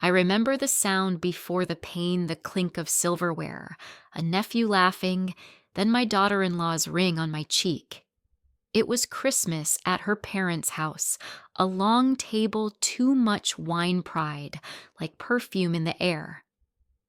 I remember the sound before the pain, the clink of silverware, a nephew laughing, then my daughter-in-law's ring on my cheek. It was Christmas at her parents' house, a long table, too much wine pride, like perfume in the air.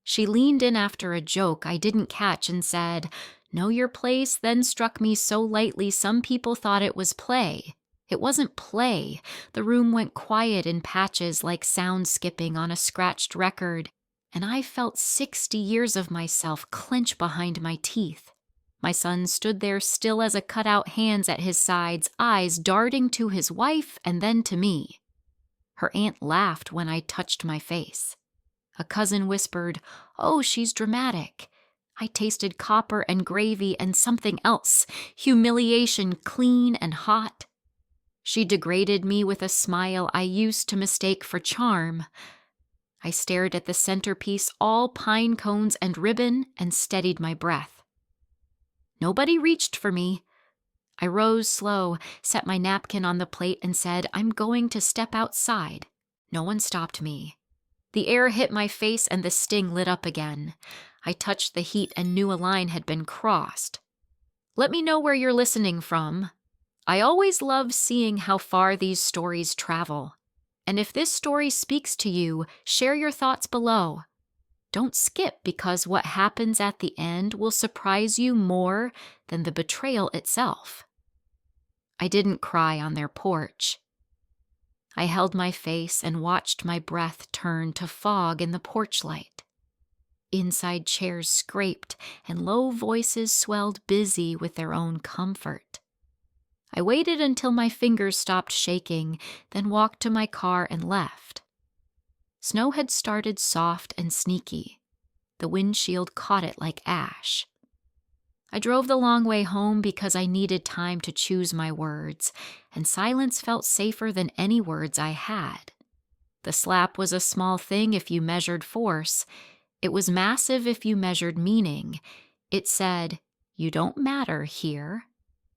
She leaned in after a joke I didn't catch and said, "Know your place," then struck me so lightly some people thought it was play. It wasn't play. The room went quiet in patches like sound skipping on a scratched record, and I felt 60 years of myself clench behind my teeth. My son stood there still as a cutout, hands at his sides, eyes darting to his wife and then to me. Her aunt laughed when I touched my face. A cousin whispered, "Oh, she's dramatic." I tasted copper and gravy and something else, humiliation clean and hot. She degraded me with a smile I used to mistake for charm. I stared at the centerpiece, all pine cones and ribbon, and steadied my breath. Nobody reached for me. I rose slow, set my napkin on the plate, and said, "I'm going to step outside." No one stopped me. The air hit my face and the sting lit up again. I touched the heat and knew a line had been crossed. "Let me know where you're listening from. I always love seeing how far these stories travel. And if this story speaks to you, share your thoughts below. Don't skip, because what happens at the end will surprise you more than the betrayal itself." I didn't cry on their porch. I held my face and watched my breath turn to fog in the porch light. Inside chairs scraped and low voices swelled, busy with their own comfort. I waited until my fingers stopped shaking, then walked to my car and left. Snow had started soft and sneaky. The windshield caught it like ash. I drove the long way home because I needed time to choose my words, and silence felt safer than any words I had. The slap was a small thing if you measured force. It was massive if you measured meaning. It said, "You don't matter here."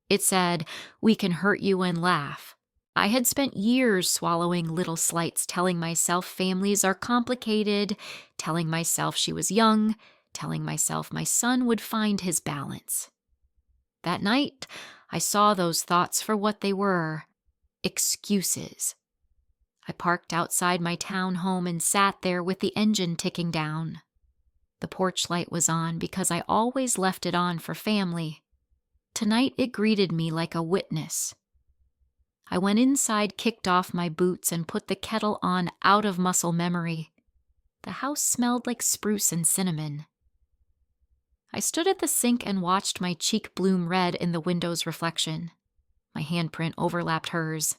It said, "We can hurt you and laugh." I had spent years swallowing little slights, telling myself families are complicated, telling myself she was young, telling myself my son would find his balance. That night, I saw those thoughts for what they were: excuses. I parked outside my town home and sat there with the engine ticking down. The porch light was on because I always left it on for family. Tonight it greeted me like a witness. I went inside, kicked off my boots, and put the kettle on out of muscle memory. The house smelled like spruce and cinnamon. I stood at the sink and watched my cheek bloom red in the window's reflection. My handprint overlapped hers.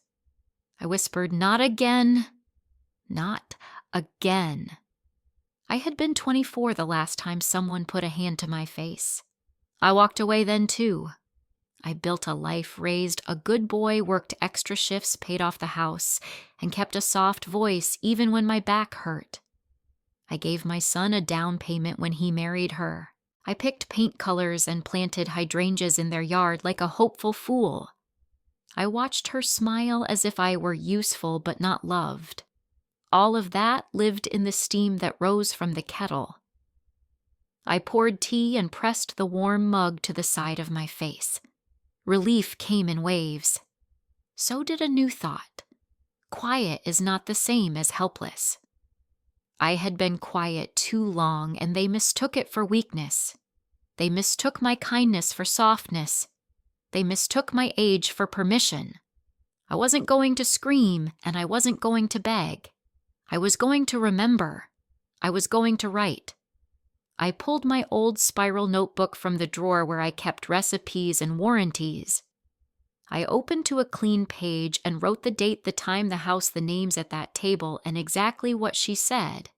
I whispered, "Not again. Not again." I had been 24 the last time someone put a hand to my face. I walked away then too. I built a life, raised a good boy, worked extra shifts, paid off the house, and kept a soft voice even when my back hurt. I gave my son a down payment when he married her. I picked paint colors and planted hydrangeas in their yard like a hopeful fool. I watched her smile as if I were useful but not loved. All of that lived in the steam that rose from the kettle. I poured tea and pressed the warm mug to the side of my face. Relief came in waves. So did a new thought. Quiet is not the same as helpless. I had been quiet too long, and they mistook it for weakness. They mistook my kindness for softness. They mistook my age for permission. I wasn't going to scream, and I wasn't going to beg. I was going to remember. I was going to write. I pulled my old spiral notebook from the drawer where I kept recipes and warranties. I opened to a clean page and wrote the date, the time, the house, the names at that table, and exactly what she said.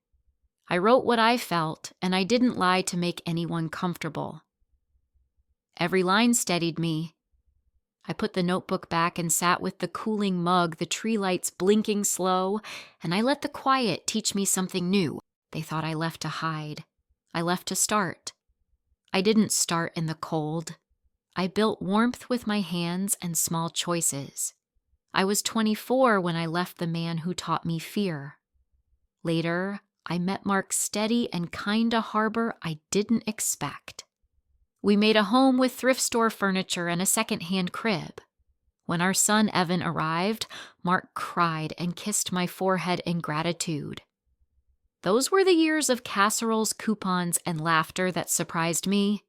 I wrote what I felt, and I didn't lie to make anyone comfortable. Every line steadied me. I put the notebook back and sat with the cooling mug, the tree lights blinking slow, and I let the quiet teach me something new. They thought I left to hide. I left to start. I didn't start in the cold. I built warmth with my hands and small choices. I was 24 when I left the man who taught me fear. Later, I met Mark's steady and kind harbor I didn't expect. We made a home with thrift store furniture and a second-hand crib. When our son Evan arrived, Mark cried and kissed my forehead in gratitude. Those were the years of casseroles, coupons, and laughter that surprised me.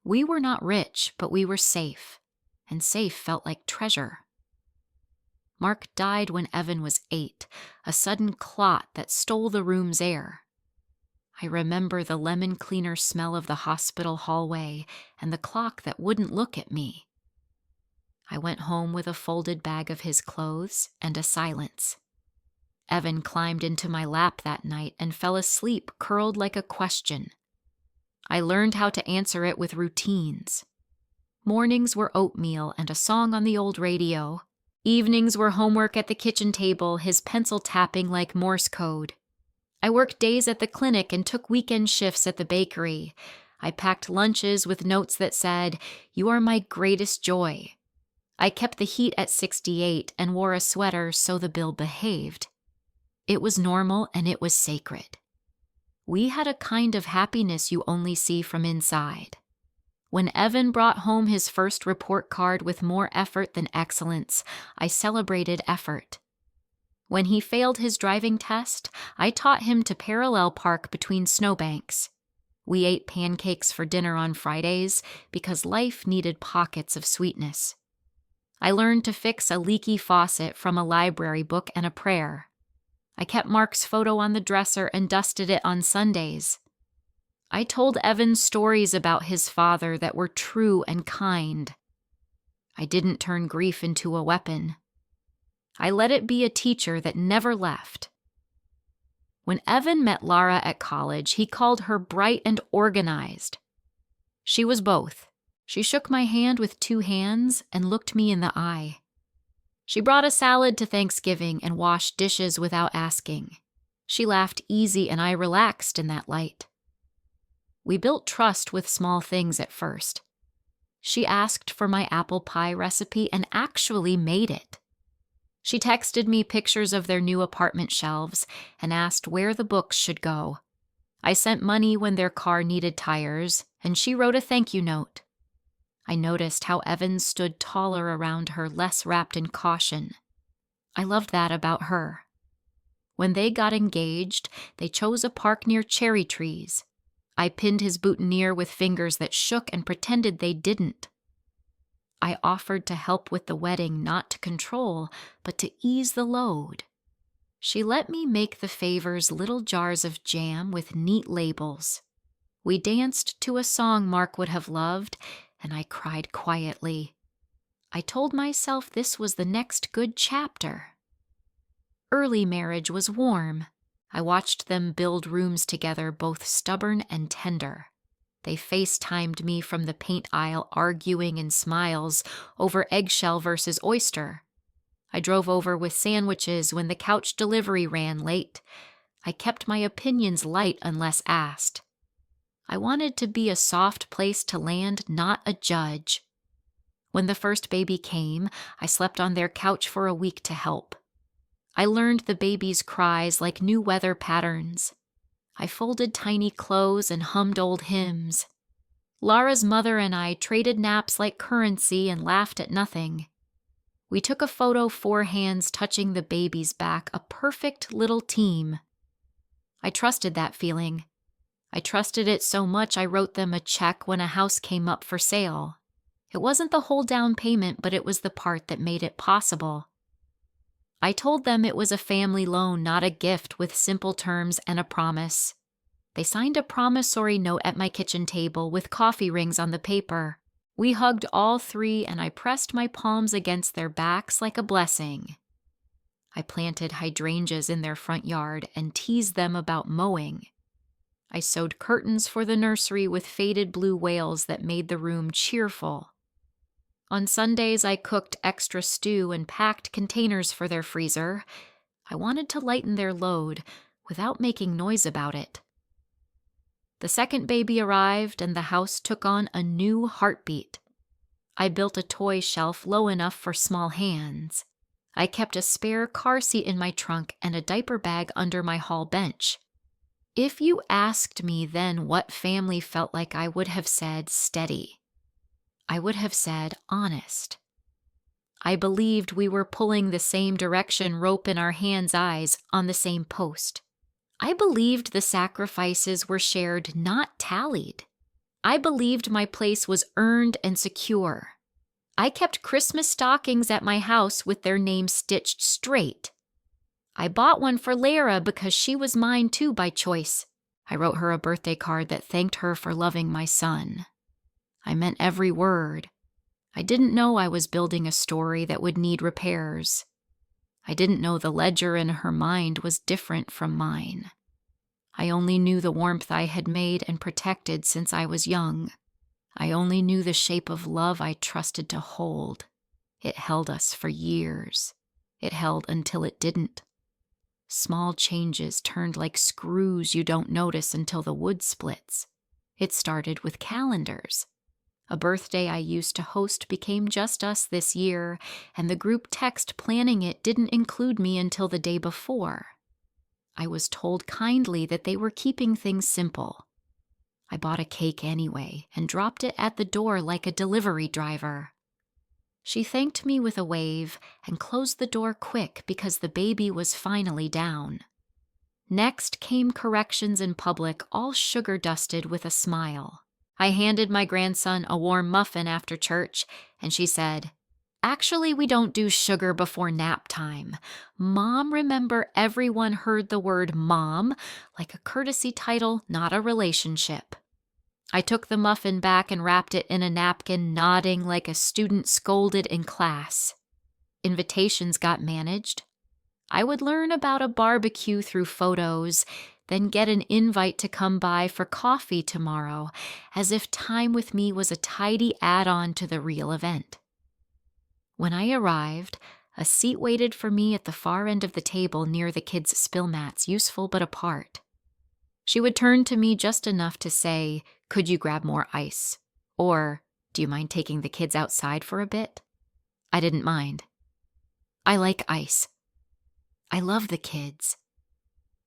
We were not rich, but we were safe, and safe felt like treasure. Mark died when Evan was 8, a sudden clot that stole the room's air. I remember the lemon cleaner smell of the hospital hallway and the clock that wouldn't look at me. I went home with a folded bag of his clothes and a silence. Evan climbed into my lap that night and fell asleep, curled like a question. I learned how to answer it with routines. Mornings were oatmeal and a song on the old radio. Evenings were homework at the kitchen table, his pencil tapping like Morse code. I worked days at the clinic and took weekend shifts at the bakery. I packed lunches with notes that said, "You are my greatest joy." I kept the heat at 68 and wore a sweater so the bill behaved. It was normal and it was sacred. We had a kind of happiness you only see from inside. When Evan brought home his first report card with more effort than excellence, I celebrated effort. When he failed his driving test, I taught him to parallel park between snowbanks. We ate pancakes for dinner on Fridays because life needed pockets of sweetness. I learned to fix a leaky faucet from a library book and a prayer. I kept Mark's photo on the dresser and dusted it on Sundays. I told Evan stories about his father that were true and kind. I didn't turn grief into a weapon. I let it be a teacher that never left. When Evan met Lara at college, he called her bright and organized. She was both. She shook my hand with 2 hands and looked me in the eye. She brought a salad to Thanksgiving and washed dishes without asking. She laughed easy and I relaxed in that light. We built trust with small things at first. She asked for my apple pie recipe and actually made it. She texted me pictures of their new apartment shelves and asked where the books should go. I sent money when their car needed tires, and she wrote a thank you note. I noticed how Evan stood taller around her, less wrapped in caution. I loved that about her. When they got engaged, they chose a park near cherry trees. I pinned his boutonniere with fingers that shook and pretended they didn't. I offered to help with the wedding, not to control, but to ease the load. She let me make the favors little jars of jam with neat labels. We danced to a song Mark would have loved, and I cried quietly. I told myself this was the next good chapter. Early marriage was warm. I watched them build rooms together, both stubborn and tender. They FaceTimed me from the paint aisle, arguing in smiles over eggshell versus oyster. I drove over with sandwiches when the couch delivery ran late. I kept my opinions light unless asked. I wanted to be a soft place to land, not a judge. When the first baby came, I slept on their couch for a week to help. I learned the baby's cries like new weather patterns. I folded tiny clothes and hummed old hymns. Lara's mother and I traded naps like currency and laughed at nothing. We took a photo, 4 hands touching the baby's back, a perfect little team. I trusted that feeling. I trusted it so much I wrote them a check when a house came up for sale. It wasn't the whole down payment, but it was the part that made it possible. I told them it was a family loan, not a gift, with simple terms and a promise. They signed a promissory note at my kitchen table with coffee rings on the paper. We hugged all 3 and I pressed my palms against their backs like a blessing. I planted hydrangeas in their front yard and teased them about mowing. I sewed curtains for the nursery with faded blue whales that made the room cheerful. On Sundays, I cooked extra stew and packed containers for their freezer. I wanted to lighten their load without making noise about it. The second baby arrived and the house took on a new heartbeat. I built a toy shelf low enough for small hands. I kept a spare car seat in my trunk and a diaper bag under my hall bench. If you asked me then what family felt like, I would have said steady. I would have said honest. I believed we were pulling the same direction, rope in our hands' eyes, on the same post. I believed the sacrifices were shared, not tallied. I believed my place was earned and secure. I kept Christmas stockings at my house with their names stitched straight. I bought one for Lara because she was mine too by choice. I wrote her a birthday card that thanked her for loving my son. I meant every word. I didn't know I was building a story that would need repairs. I didn't know the ledger in her mind was different from mine. I only knew the warmth I had made and protected since I was young. I only knew the shape of love I trusted to hold. It held us for years. It held until it didn't. Small changes turned like screws you don't notice until the wood splits. It started with calendars. A birthday I used to host became just us this year, and the group text planning it didn't include me until the day before. I was told kindly that they were keeping things simple. I bought a cake anyway and dropped it at the door like a delivery driver. She thanked me with a wave and closed the door quick because the baby was finally down. Next came corrections in public, all sugar-dusted, with a smile. I handed my grandson a warm muffin after church, and she said, "Actually, we don't do sugar before nap time. Mom, remember, everyone heard the word mom like a courtesy title, not a relationship." I took the muffin back and wrapped it in a napkin, nodding like a student scolded in class. Invitations got managed. I would learn about a barbecue through photos, then get an invite to come by for coffee tomorrow, as if time with me was a tidy add-on to the real event. When I arrived, a seat waited for me at the far end of the table near the kids' spill mats, useful but apart. She would turn to me just enough to say, "Could you grab more ice?" Or, "Do you mind taking the kids outside for a bit?" I didn't mind. I like ice. I love the kids.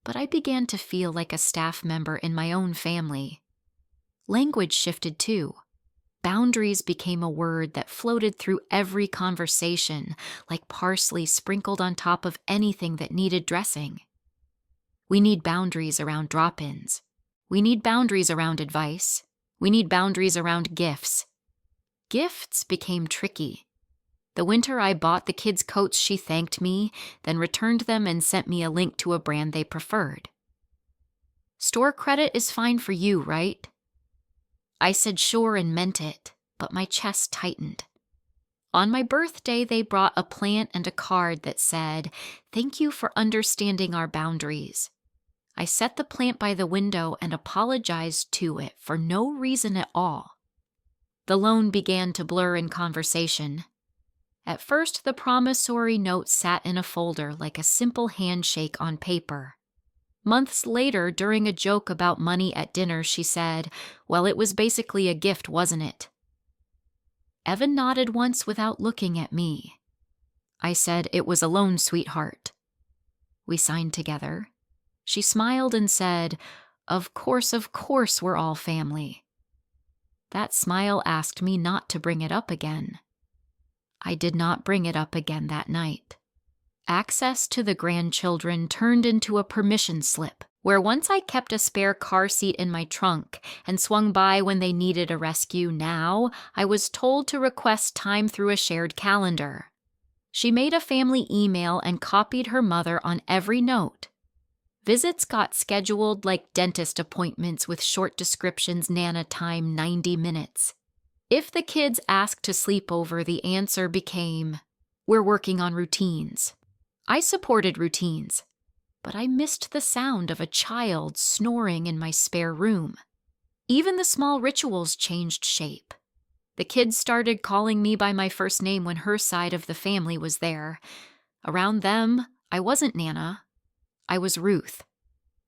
But I began to feel like a staff member in my own family. Language shifted too. Boundaries became a word that floated through every conversation, like parsley sprinkled on top of anything that needed dressing. We need boundaries around drop-ins. We need boundaries around advice. We need boundaries around gifts. Gifts became tricky. The winter I bought the kids coats, she thanked me, then returned them and sent me a link to a brand they preferred. "Store credit is fine for you, right?" I said sure and meant it, but my chest tightened. On my birthday, they brought a plant and a card that said, "Thank you for understanding our boundaries." I set the plant by the window and apologized to it for no reason at all. The loan began to blur in conversation. At first, the promissory note sat in a folder like a simple handshake on paper. Months later, during a joke about money at dinner, she said, "Well, it was basically a gift, wasn't it?" Evan nodded once without looking at me. I said, "It was a loan, sweetheart." We signed together. She smiled and said, of course, we're all family." That smile asked me not to bring it up again. I did not bring it up again that night. Access to the grandchildren turned into a permission slip, where once I kept a spare car seat in my trunk and swung by when they needed a rescue, now I was told to request time through a shared calendar. She made a family email and copied her mother on every note. Visits got scheduled like dentist appointments with short descriptions, Nana time 90 minutes. If the kids asked to sleep over, the answer became, "We're working on routines." I supported routines, but I missed the sound of a child snoring in my spare room. Even the small rituals changed shape. The kids started calling me by my first name when her side of the family was there. Around them, I wasn't Nana. I was Ruth.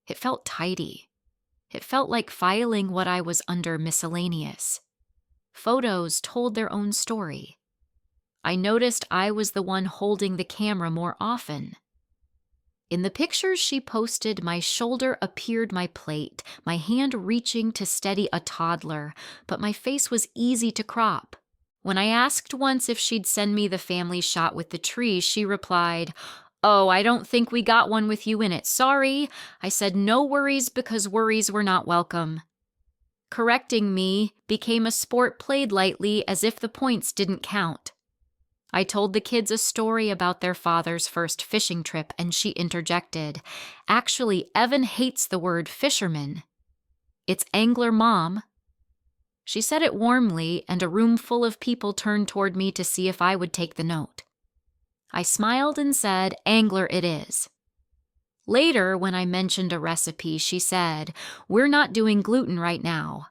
It felt tidy. It felt like filing what I was under miscellaneous. Photos told their own story. I noticed I was the one holding the camera more often. In the pictures she posted, my shoulder appeared my plate, my hand reaching to steady a toddler, but my face was easy to crop. When I asked once if she'd send me the family shot with the tree, she replied, "Oh, I don't think we got one with you in it. Sorry." I said no worries because worries were not welcome. Correcting me became a sport played lightly as if the points didn't count. I told the kids a story about their father's first fishing trip, and she interjected, "Actually, Evan hates the word fisherman. It's angler, Mom." She said it warmly, and a room full of people turned toward me to see if I would take the note. I smiled and said, "Angler it is." Later, when I mentioned a recipe, she said, "We're not doing gluten right now."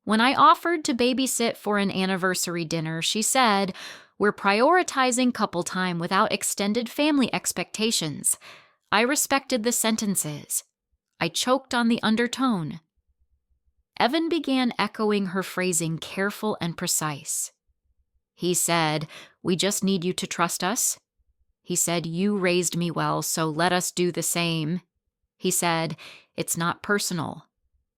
When I offered to babysit for an anniversary dinner, she said, "We're prioritizing couple time without extended family expectations." I respected the sentences. I choked on the undertone. Evan began echoing her phrasing, careful and precise. He said, "We just need you to trust us." He said, "You raised me well, so let us do the same." He said, "It's not personal."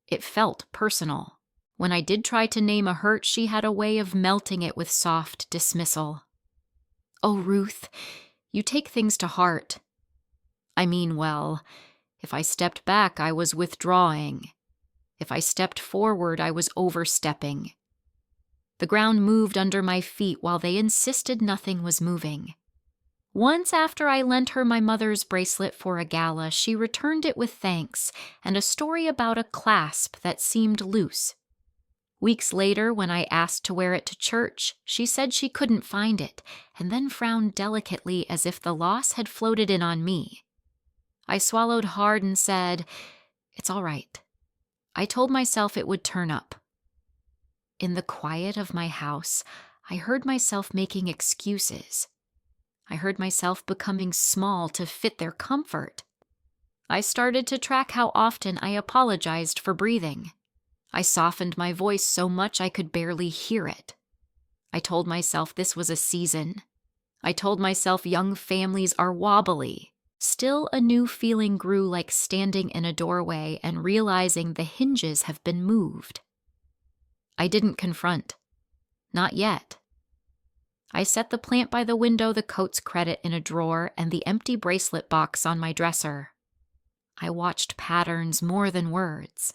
It felt personal. When I did try to name a hurt, she had a way of melting it with soft dismissal. "Oh, Ruth, you take things to heart." I mean well. If I stepped back, I was withdrawing. If I stepped forward, I was overstepping. The ground moved under my feet while they insisted nothing was moving. Once after I lent her my mother's bracelet for a gala, she returned it with thanks and a story about a clasp that seemed loose. Weeks later, when I asked to wear it to church, she said she couldn't find it, and then frowned delicately as if the loss had floated in on me. I swallowed hard and said, "It's all right." I told myself it would turn up. In the quiet of my house, I heard myself making excuses. I heard myself becoming small to fit their comfort. I started to track how often I apologized for breathing. I softened my voice so much I could barely hear it. I told myself this was a season. I told myself young families are wobbly. Still, a new feeling grew, like standing in a doorway and realizing the hinges have been moved. I didn't confront. Not yet. I set the plant by the window, the coat's credit in a drawer, and the empty bracelet box on my dresser. I watched patterns more than words.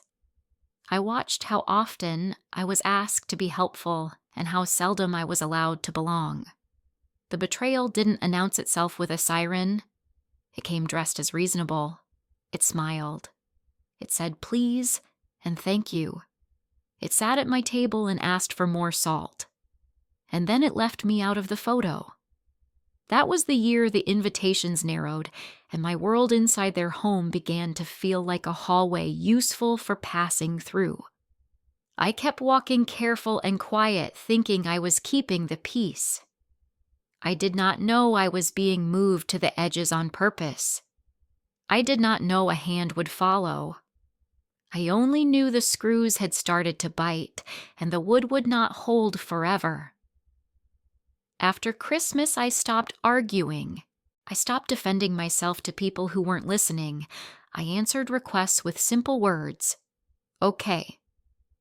I watched how often I was asked to be helpful and how seldom I was allowed to belong. The betrayal didn't announce itself with a siren. It came dressed as reasonable. It smiled. It said please and thank you. It sat at my table and asked for more salt. And then it left me out of the photo. That was the year the invitations narrowed, and my world inside their home began to feel like a hallway useful for passing through. I kept walking careful and quiet, thinking I was keeping the peace. I did not know I was being moved to the edges on purpose. I did not know a hand would follow. I only knew the screws had started to bite, and the wood would not hold forever. After Christmas, I stopped arguing. I stopped defending myself to people who weren't listening. I answered requests with simple words. Okay.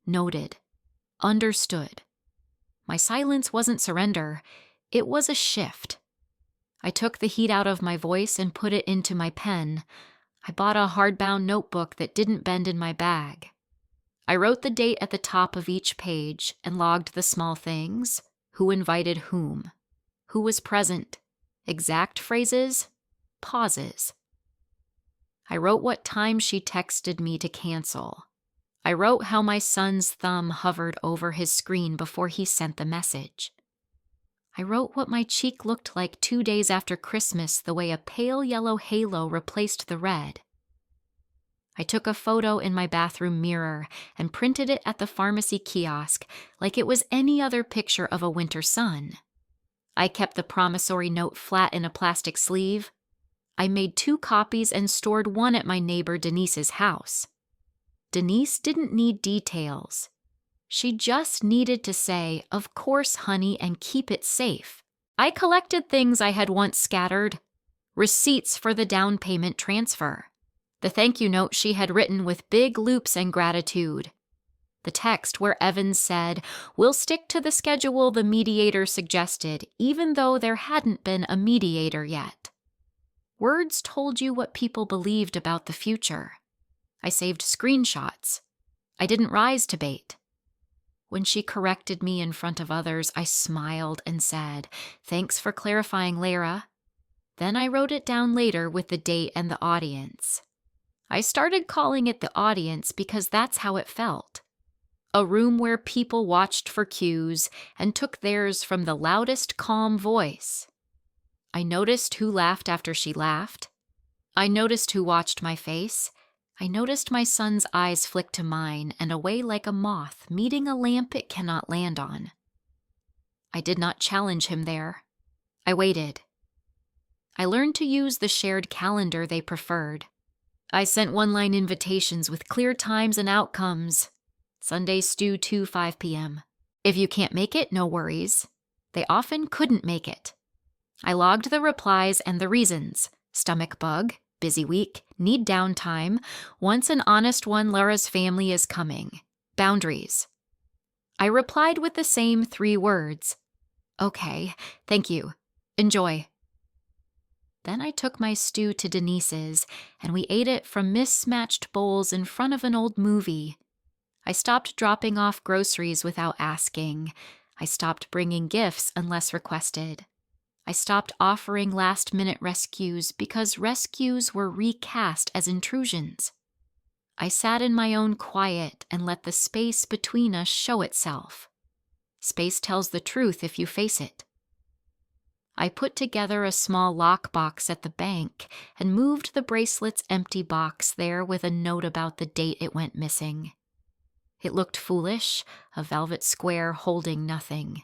Noted. Understood. My silence wasn't surrender. It was a shift. I took the heat out of my voice and put it into my pen. I bought a hardbound notebook that didn't bend in my bag. I wrote the date at the top of each page and logged the small things. Who invited whom? Who was present? Exact phrases? Pauses. I wrote what time she texted me to cancel. I wrote how my son's thumb hovered over his screen before he sent the message. I wrote what my cheek looked like 2 days after Christmas, the way a pale yellow halo replaced the red. I took a photo in my bathroom mirror and printed it at the pharmacy kiosk like it was any other picture of a winter sun. I kept the promissory note flat in a plastic sleeve. I made 2 copies and stored one at my neighbor Denise's house. Denise didn't need details. She just needed to say, "Of course, honey," and keep it safe. I collected things I had once scattered: receipts for the down payment transfer, the thank you note she had written with big loops and gratitude, the text where Evans said, "We'll stick to the schedule the mediator suggested, even though there hadn't been a mediator yet." Words told you what people believed about the future. I saved screenshots. I didn't rise to bait. When she corrected me in front of others, I smiled and said, "Thanks for clarifying, Lara." Then I wrote it down later with the date and the audience. I started calling it the audience because that's how it felt. A room where people watched for cues and took theirs from the loudest calm voice. I noticed who laughed after she laughed. I noticed who watched my face. I noticed my son's eyes flick to mine and away like a moth meeting a lamp it cannot land on. I did not challenge him there. I waited. I learned to use the shared calendar they preferred. I sent one-line invitations with clear times and outcomes. Sunday stew 5 p.m. If you can't make it, no worries. They often couldn't make it. I logged the replies and the reasons: stomach bug, busy week, need downtime, once an honest one, Lara's family is coming, boundaries. I replied with the same 3 words: "Okay, thank you, enjoy." Then I took my stew to Denise's, and we ate it from mismatched bowls in front of an old movie. I stopped dropping off groceries without asking. I stopped bringing gifts unless requested. I stopped offering last-minute rescues because rescues were recast as intrusions. I sat in my own quiet and let the space between us show itself. Space tells the truth if you face it. I put together a small lockbox at the bank and moved the bracelet's empty box there with a note about the date it went missing. It looked foolish, a velvet square holding nothing.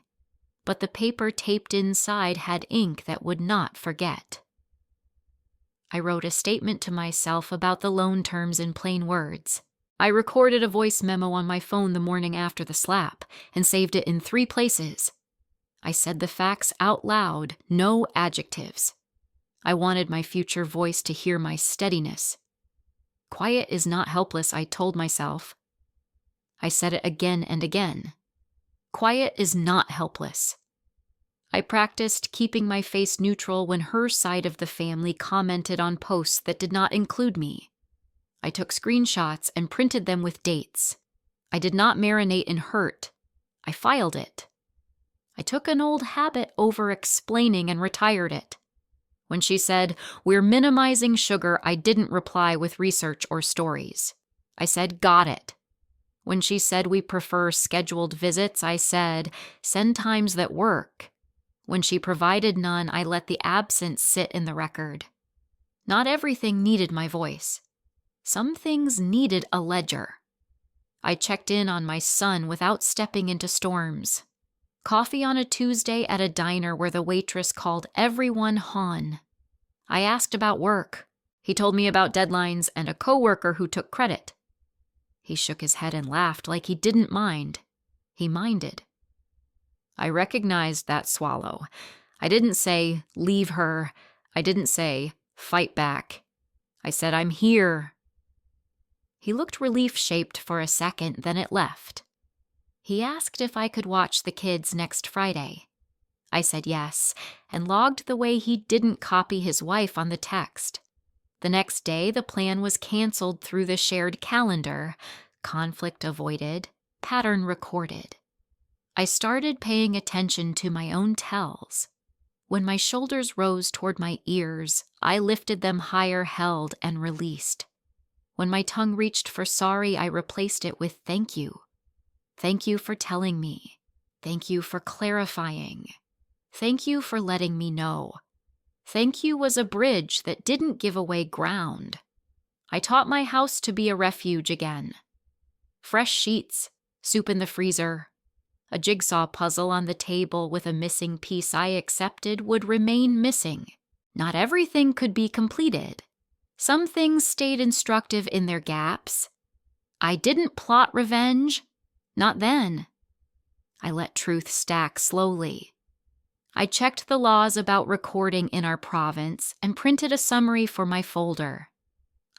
But the paper taped inside had ink that would not forget. I wrote a statement to myself about the loan terms in plain words. I recorded a voice memo on my phone the morning after the slap and saved it in 3 places. I said the facts out loud, no adjectives. I wanted my future voice to hear my steadiness. Quiet is not helpless, I told myself. I said it again and again. Quiet is not helpless. I practiced keeping my face neutral when her side of the family commented on posts that did not include me. I took screenshots and printed them with dates. I did not marinate in hurt. I filed it. I took an old habit over-explaining and retired it. When she said, "We're minimizing sugar," I didn't reply with research or stories. I said, "Got it." When she said we prefer scheduled visits, I said, "Send times that work." When she provided none, I let the absence sit in the record. Not everything needed my voice. Some things needed a ledger. I checked in on my son without stepping into storms. Coffee on a Tuesday at a diner where the waitress called everyone Han. I asked about work. He told me about deadlines and a coworker who took credit. He shook his head and laughed like he didn't mind. He minded. I recognized that swallow. I didn't say, "Leave her." I didn't say, "Fight back." I said, "I'm here." He looked relief-shaped for a second, then it left. He asked if I could watch the kids next Friday. I said yes, and logged the way he didn't copy his wife on the text. The next day, the plan was canceled through the shared calendar, conflict avoided, pattern recorded. I started paying attention to my own tells. When my shoulders rose toward my ears, I lifted them higher, held, and released. When my tongue reached for sorry, I replaced it with thank you. Thank you for telling me. Thank you for clarifying. Thank you for letting me know. Thank you was a bridge that didn't give away ground. I taught my house to be a refuge again. Fresh sheets, soup in the freezer, a jigsaw puzzle on the table with a missing piece I accepted would remain missing. Not everything could be completed. Some things stayed instructive in their gaps. I didn't plot revenge. Not then. I let truth stack slowly. I checked the laws about recording in our province and printed a summary for my folder.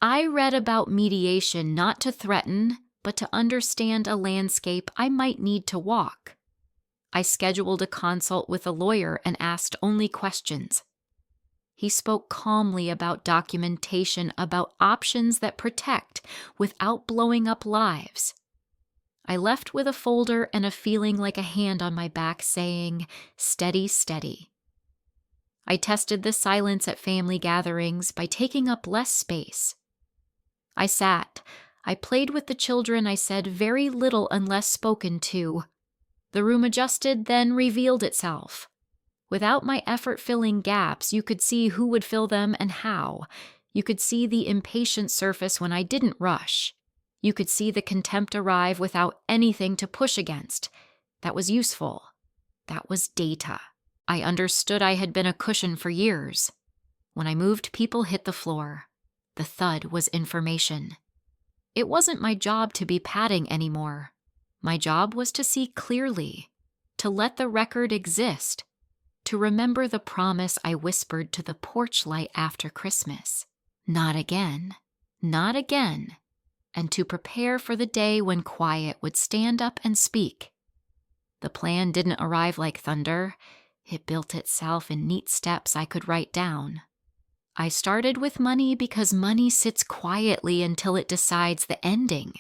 I read about mediation not to threaten, but to understand a landscape I might need to walk. I scheduled a consult with a lawyer and asked only questions. He spoke calmly about documentation, about options that protect without blowing up lives. I left with a folder and a feeling like a hand on my back saying, "Steady, steady." I tested the silence at family gatherings by taking up less space. I sat. I played with the children. I said very little unless spoken to. The room adjusted, then revealed itself. Without my effort filling gaps, you could see who would fill them and how. You could see the impatient surface when I didn't rush. You could see the contempt arrive without anything to push against. That was useful. That was data. I understood I had been a cushion for years. When I moved, people hit the floor. The thud was information. It wasn't my job to be padding anymore. My job was to see clearly, to let the record exist, to remember the promise I whispered to the porch light after Christmas. Not again. Not again. And to prepare for the day when quiet would stand up and speak. The plan didn't arrive like thunder. It built itself in neat steps I could write down. I started with money because money sits quietly until it decides the ending.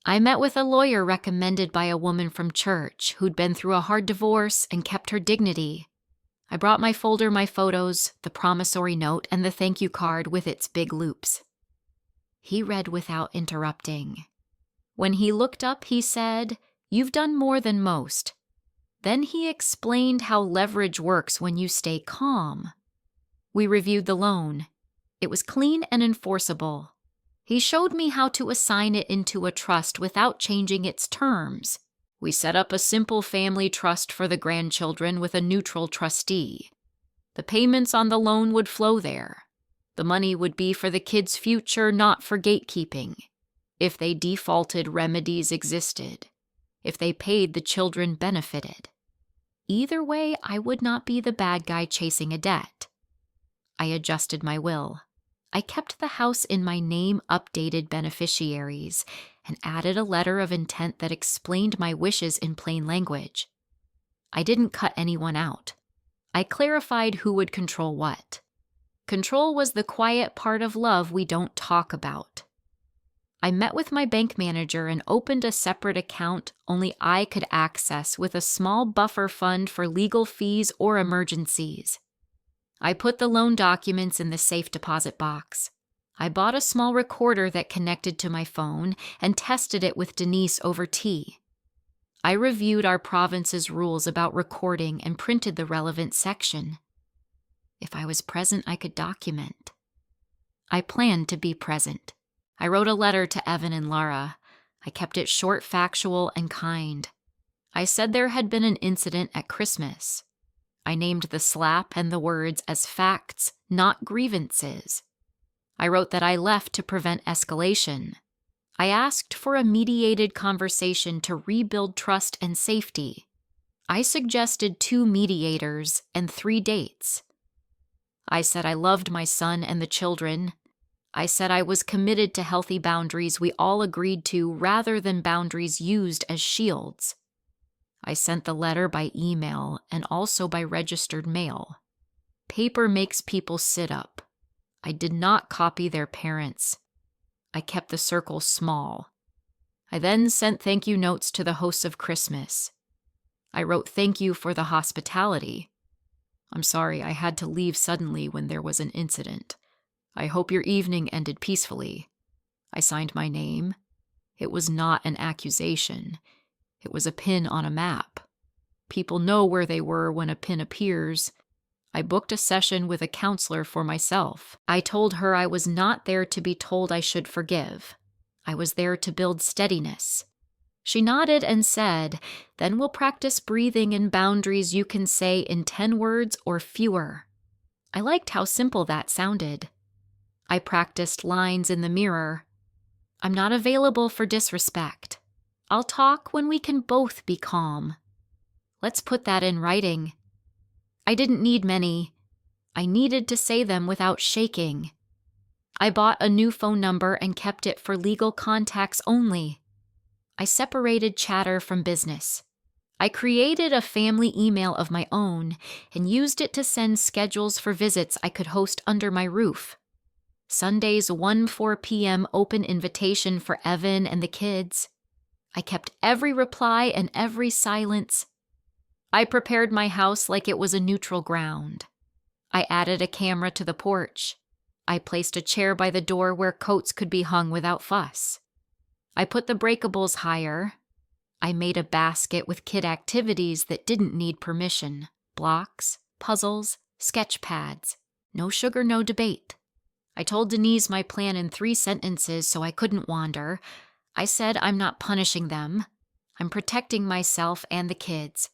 I met with a lawyer recommended by a woman from church who'd been through a hard divorce and kept her dignity. I brought my folder, my photos, the promissory note, and the thank you card with its big loops. He read without interrupting. When he looked up, he said, "You've done more than most." Then he explained how leverage works when you stay calm. We reviewed the loan. It was clean and enforceable. He showed me how to assign it into a trust without changing its terms. We set up a simple family trust for the grandchildren with a neutral trustee. The payments on the loan would flow there. The money would be for the kids' future, not for gatekeeping. If they defaulted, remedies existed. If they paid, the children benefited. Either way, I would not be the bad guy chasing a debt. I adjusted my will. I kept the house in my name, updated beneficiaries, and added a letter of intent that explained my wishes in plain language. I didn't cut anyone out. I clarified who would control what. Control was the quiet part of love we don't talk about. I met with my bank manager and opened a separate account only I could access with a small buffer fund for legal fees or emergencies. I put the loan documents in the safe deposit box. I bought a small recorder that connected to my phone and tested it with Denise over tea. I reviewed our province's rules about recording and printed the relevant section. If I was present, I could document. I planned to be present. I wrote a letter to Evan and Lara. I kept it short, factual, and kind. I said there had been an incident at Christmas. I named the slap and the words as facts, not grievances. I wrote that I left to prevent escalation. I asked for a mediated conversation to rebuild trust and safety. I suggested 2 mediators and 3 dates. I said I loved my son and the children. I said I was committed to healthy boundaries we all agreed to rather than boundaries used as shields. I sent the letter by email and also by registered mail. Paper makes people sit up. I did not copy their parents. I kept the circle small. I then sent thank you notes to the hosts of Christmas. I wrote thank you for the hospitality. I'm sorry I had to leave suddenly when there was an incident. I hope your evening ended peacefully. I signed my name. It was not an accusation. It was a pin on a map. People know where they were when a pin appears. I booked a session with a counselor for myself. I told her I was not there to be told I should forgive. I was there to build steadiness. She nodded and said, "Then we'll practice breathing and boundaries you can say in 10 words or fewer." I liked how simple that sounded. I practiced lines in the mirror. I'm not available for disrespect. I'll talk when we can both be calm. Let's put that in writing. I didn't need many. I needed to say them without shaking. I bought a new phone number and kept it for legal contacts only. I separated chatter from business. I created a family email of my own and used it to send schedules for visits I could host under my roof. Sundays 1:04 p.m. open invitation for Evan and the kids. I kept every reply and every silence. I prepared my house like it was a neutral ground. I added a camera to the porch. I placed a chair by the door where coats could be hung without fuss. I put the breakables higher. I made a basket with kid activities that didn't need permission. Blocks, puzzles, sketch pads. No sugar, no debate. I told Denise my plan in 3 sentences so I couldn't wander. I said I'm not punishing them. I'm protecting myself and the kids.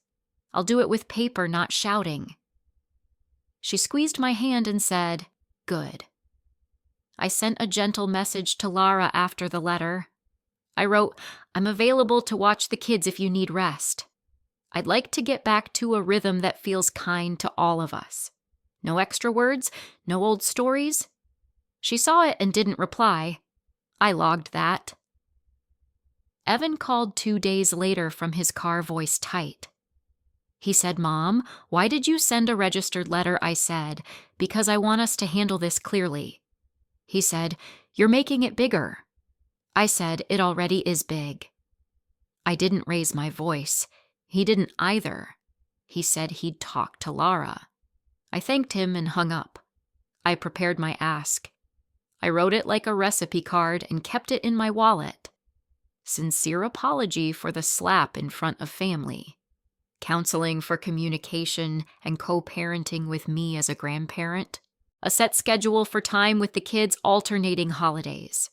I'll do it with paper, not shouting. She squeezed my hand and said, "Good." I sent a gentle message to Lara after the letter. I wrote, "I'm available to watch the kids if you need rest. I'd like to get back to a rhythm that feels kind to all of us. No extra words, no old stories." She saw it and didn't reply. I logged that. Evan called 2 days later from his car, voice tight. He said, "Mom, why did you send a registered letter?" I said, "Because I want us to handle this clearly." He said, "You're making it bigger." I said, "It already is big." I didn't raise my voice. He didn't either. He said he'd talk to Lara. I thanked him and hung up. I prepared my ask. I wrote it like a recipe card and kept it in my wallet. Sincere apology for the slap in front of family. Counseling for communication and co-parenting with me as a grandparent. A set schedule for time with the kids alternating holidays.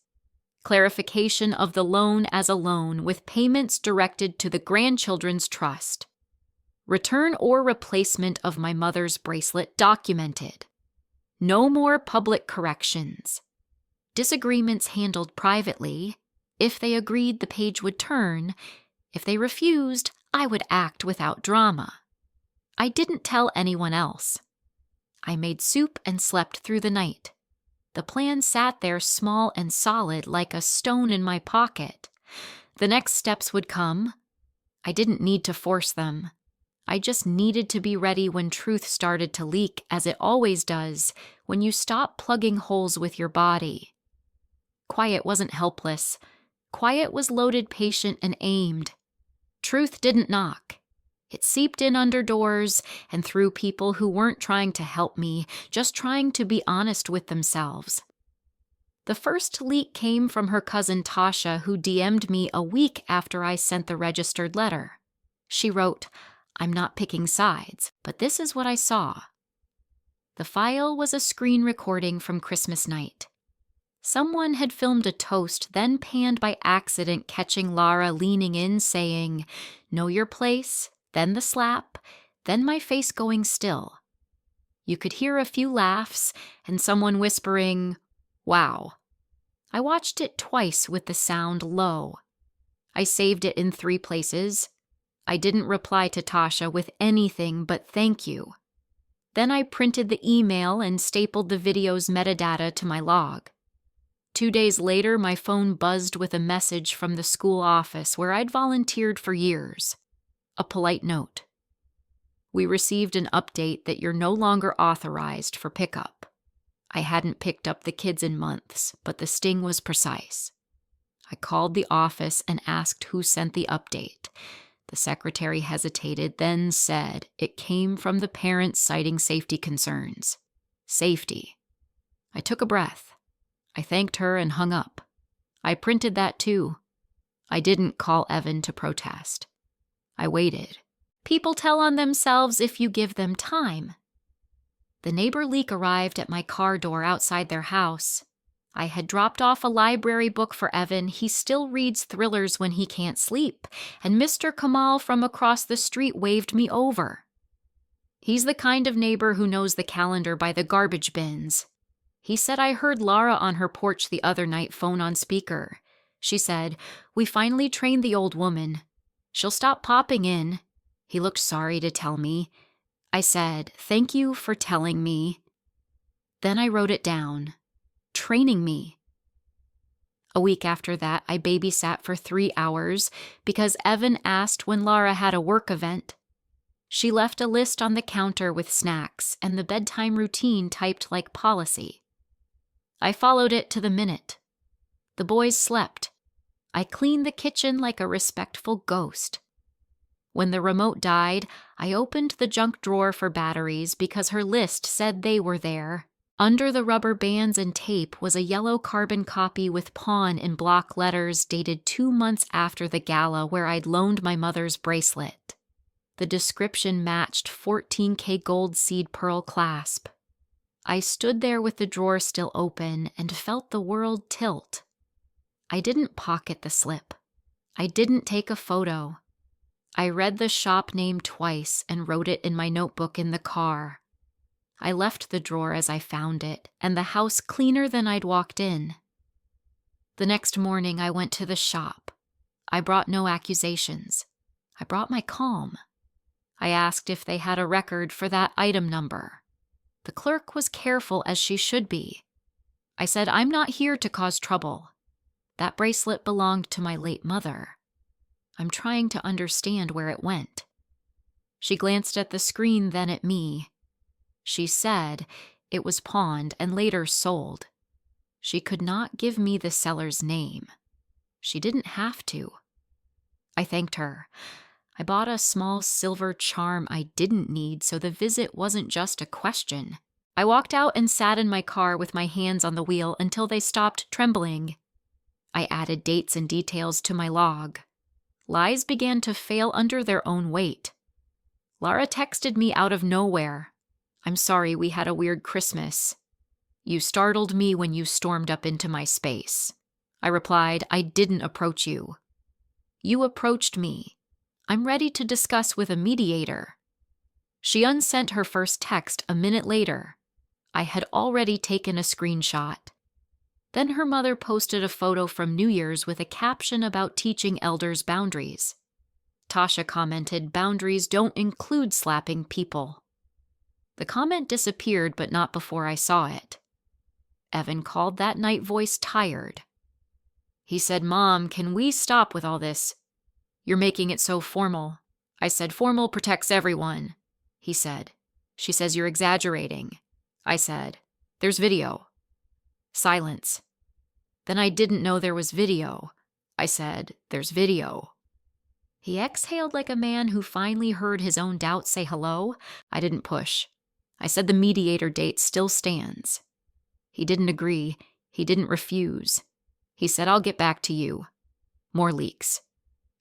Clarification of the loan as a loan with payments directed to the grandchildren's trust. Return or replacement of my mother's bracelet documented. No more public corrections. Disagreements handled privately. If they agreed, the page would turn. If they refused, I would act without drama. I didn't tell anyone else. I made soup and slept through the night. The plan sat there small and solid like a stone in my pocket. The next steps would come. I didn't need to force them. I just needed to be ready when truth started to leak, as it always does when you stop plugging holes with your body. Quiet wasn't helpless. Quiet was loaded, patient, and aimed. Truth didn't knock. It seeped in under doors and through people who weren't trying to help me, just trying to be honest with themselves. The first leak came from her cousin Tasha, who DM'd me a week after I sent the registered letter. She wrote, "I'm not picking sides, but this is what I saw." The file was a screen recording from Christmas night. Someone had filmed a toast, then panned by accident, catching Lara leaning in, saying, "Know your place," then the slap, then my face going still. You could hear a few laughs and someone whispering, "Wow." I watched it twice with the sound low. I saved it in 3 places. I didn't reply to Tasha with anything but "thank you." Then I printed the email and stapled the video's metadata to my log. 2 days later, my phone buzzed with a message from the school office where I'd volunteered for years. A polite note. "We received an update that you're no longer authorized for pickup." I hadn't picked up the kids in months, but the sting was precise. I called the office and asked who sent the update. The secretary hesitated, then said it came from the parents citing safety concerns. Safety. I took a breath. I thanked her and hung up. I printed that too. I didn't call Evan to protest. I waited. People tell on themselves if you give them time. The neighbor leak arrived at my car door outside their house. I had dropped off a library book for Evan. He still reads thrillers when he can't sleep, and Mr. Kamal from across the street waved me over. He's the kind of neighbor who knows the calendar by the garbage bins. He said I heard Lara on her porch the other night, phone on speaker. She said, "We finally trained the old woman. She'll stop popping in." He looked sorry to tell me. I said, "Thank you for telling me." Then I wrote it down. Training me. A week after that, I babysat for 3 hours because Evan asked when Lara had a work event. She left a list on the counter with snacks and the bedtime routine typed like policy. I followed it to the minute. The boys slept. I cleaned the kitchen like a respectful ghost. When the remote died, I opened the junk drawer for batteries because her list said they were there. Under the rubber bands and tape was a yellow carbon copy with pawn in block letters dated 2 months after the gala where I'd loaned my mother's bracelet. The description matched 14K gold seed pearl clasp. I stood there with the drawer still open and felt the world tilt. I didn't pocket the slip. I didn't take a photo. I read the shop name twice and wrote it in my notebook in the car. I left the drawer as I found it, and the house cleaner than I'd walked in. The next morning I went to the shop. I brought no accusations. I brought my calm. I asked if they had a record for that item number. The clerk was careful as she should be. I said, "I'm not here to cause trouble. That bracelet belonged to my late mother. I'm trying to understand where it went." She glanced at the screen, then at me. She said it was pawned and later sold. She could not give me the seller's name. She didn't have to. I thanked her. I bought a small silver charm I didn't need, so the visit wasn't just a question. I walked out and sat in my car with my hands on the wheel until they stopped trembling. I added dates and details to my log. Lies began to fail under their own weight. Lara texted me out of nowhere. "I'm sorry we had a weird Christmas. You startled me when you stormed up into my space." I replied, "I didn't approach you. You approached me. I'm ready to discuss with a mediator." She unsent her first text a minute later. I had already taken a screenshot. Then her mother posted a photo from New Year's with a caption about teaching elders boundaries. Tasha commented, "Boundaries don't include slapping people." The comment disappeared, but not before I saw it. Evan called that night voice tired. He said, "Mom, can we stop with all this? You're making it so formal." I said, "Formal protects everyone." He said, "She says you're exaggerating." I said, "There's video." Silence. Then I didn't know there was video. I said, "There's video." He exhaled like a man who finally heard his own doubts say hello. I didn't push. I said the mediator date still stands. He didn't agree. He didn't refuse. He said, "I'll get back to you." More leaks.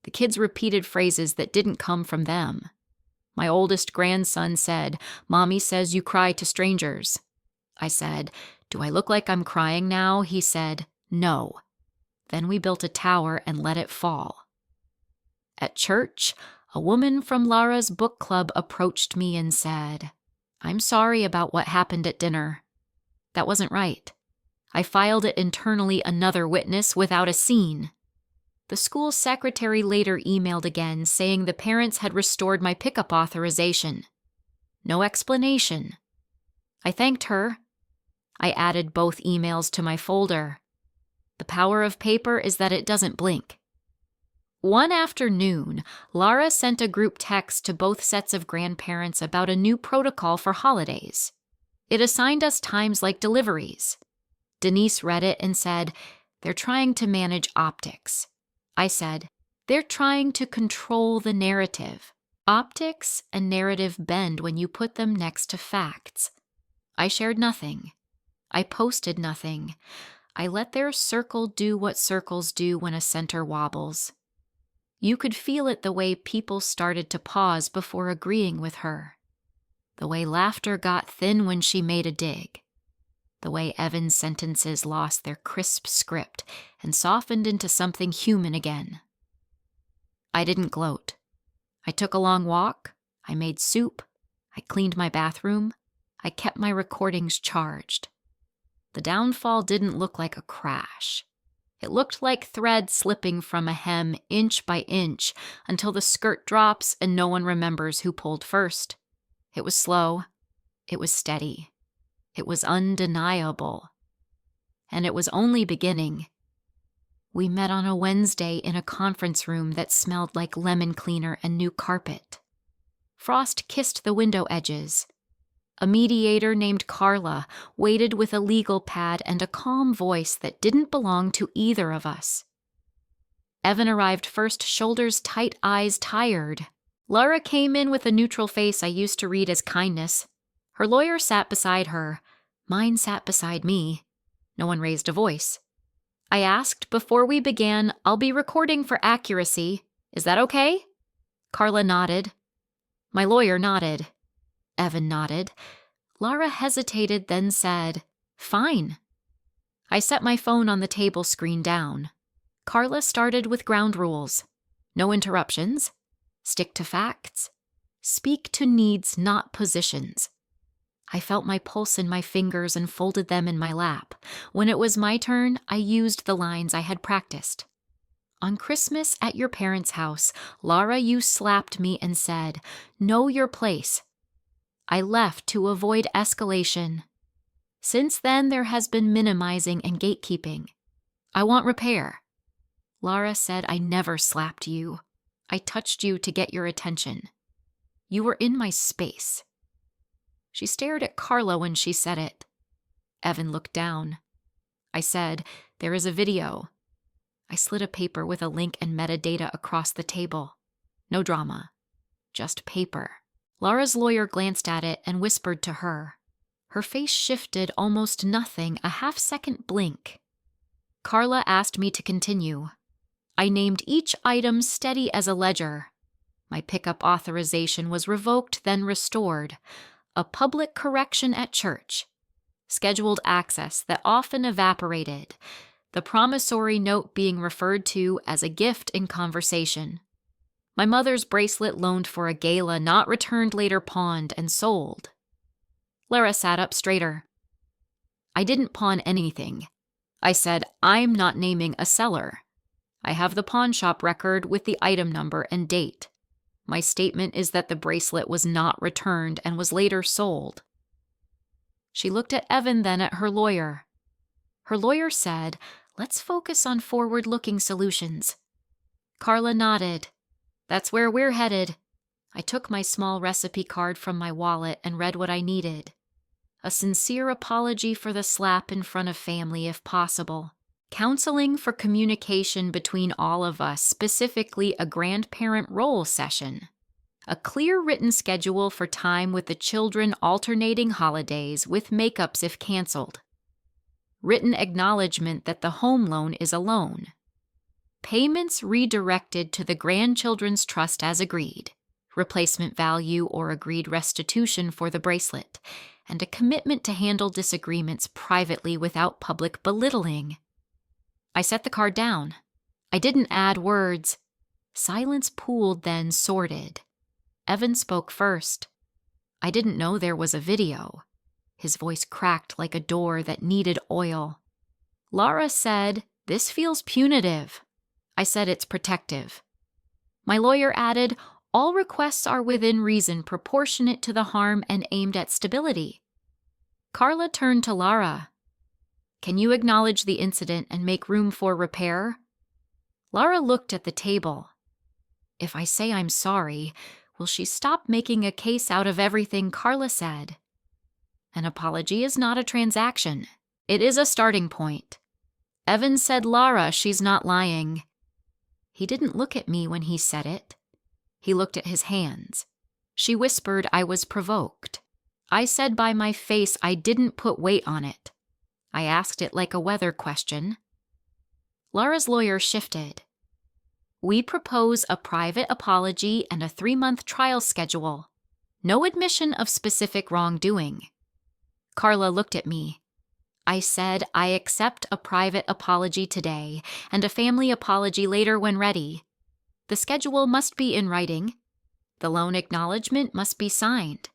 The kids repeated phrases that didn't come from them. My oldest grandson said, "Mommy says you cry to strangers." I said, "Do I look like I'm crying now?" He said, "No." Then we built a tower and let it fall. At church, a woman from Lara's book club approached me and said, "I'm sorry about what happened at dinner. That wasn't right." I filed it internally, another witness, without a scene. The school secretary later emailed again saying the parents had restored my pickup authorization. No explanation. I thanked her. I added both emails to my folder. The power of paper is that it doesn't blink. One afternoon, Lara sent a group text to both sets of grandparents about a new protocol for holidays. It assigned us times like deliveries. Denise read it and said, "They're trying to manage optics." I said, "They're trying to control the narrative. Optics and narrative bend when you put them next to facts." I shared nothing. I posted nothing. I let their circle do what circles do when a center wobbles. You could feel it the way people started to pause before agreeing with her. The way laughter got thin when she made a dig. The way Evan's sentences lost their crisp script and softened into something human again. I didn't gloat. I took a long walk. I made soup. I cleaned my bathroom. I kept my recordings charged. The downfall didn't look like a crash. It looked like thread slipping from a hem inch by inch until the skirt drops and no one remembers who pulled first. It was slow. It was steady. It was undeniable. And it was only beginning. We met on a Wednesday in a conference room that smelled like lemon cleaner and new carpet. Frost kissed the window edges. A mediator named Carla waited with a legal pad and a calm voice that didn't belong to either of us. Evan arrived first, shoulders tight, eyes tired. Laura came in with a neutral face I used to read as kindness. Her lawyer sat beside her. Mine sat beside me. No one raised a voice. I asked before we began, "I'll be recording for accuracy. Is that okay?" Carla nodded. My lawyer nodded. Evan nodded. Laura hesitated, then said, "Fine." I set my phone on the table screen down. Carla started with ground rules. No interruptions. Stick to facts. Speak to needs, not positions. I felt my pulse in my fingers and folded them in my lap. When it was my turn, I used the lines I had practiced. "On Christmas at your parents' house, Laura, you slapped me and said, 'Know your place.' I left to avoid escalation. Since then, there has been minimizing and gatekeeping. I want repair. Laura said, 'I never slapped you. I touched you to get your attention. You were in my space.'" She stared at Carla when she said it. Evan looked down. I said, "There is a video." I slid a paper with a link and metadata across the table. No drama. Just paper. Laura's lawyer glanced at it and whispered to her. Her face shifted almost nothing, a half-second blink. Carla asked me to continue. I named each item steady as a ledger. My pickup authorization was revoked, then restored. A public correction at church. Scheduled access that often evaporated. The promissory note being referred to as a gift in conversation. My mother's bracelet loaned for a gala, not returned, later pawned and sold. Lara sat up straighter. "I didn't pawn anything. I said, I'm not naming a seller. I have the pawn shop record with the item number and date. My statement is that the bracelet was not returned and was later sold." She looked at Evan, then at her lawyer. Her lawyer said, "Let's focus on forward-looking solutions." Carla nodded. "That's where we're headed." I took my small recipe card from my wallet and read what I needed. A sincere apology for the slap in front of family if possible. Counseling for communication between all of us, specifically a grandparent role session. A clear written schedule for time with the children, alternating holidays with makeups if canceled. Written acknowledgement that the home loan is a loan. Payments redirected to the grandchildren's trust as agreed. Replacement value or agreed restitution for the bracelet. And a commitment to handle disagreements privately without public belittling. I set the card down. I didn't add words. Silence pooled, then sorted. Evan spoke first. I didn't know there was a video. His voice cracked like a door that needed oil. Laura said, "This feels punitive." I said, "It's protective." My lawyer added, "All requests are within reason, proportionate to the harm and aimed at stability." Carla turned to Laura. "Can you acknowledge the incident and make room for repair?" Laura looked at the table. If I say I'm sorry, will she stop making a case out of everything Carla said? An apology is not a transaction. It is a starting point. Evan said, "Laura, she's not lying." He didn't look at me when he said it. He looked at his hands. She whispered I was provoked. I said by my face I didn't put weight on it. I asked it like a weather question. Laura's lawyer shifted. "We propose a private apology and a 3-month trial schedule. No admission of specific wrongdoing." Carla looked at me. I said I accept a private apology today and a family apology later when ready. The schedule must be in writing. The loan acknowledgement must be signed.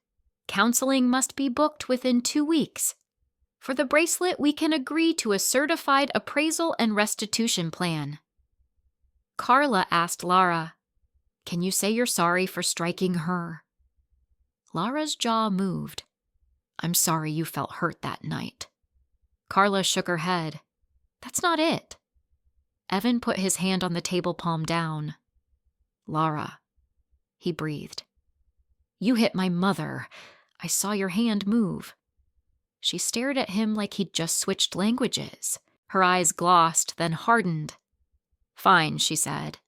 Counseling must be booked within 2 weeks. For the bracelet, we can agree to a certified appraisal and restitution plan. Carla asked Laura, "Can you say you're sorry for striking her?" Laura's jaw moved. I'm sorry you felt hurt that night. Carla shook her head. That's not it. Evan put his hand on the table palm down. Laura, he breathed. You hit my mother. I saw your hand move. She stared at him like he'd just switched languages. Her eyes glossed, then hardened. Fine, she said.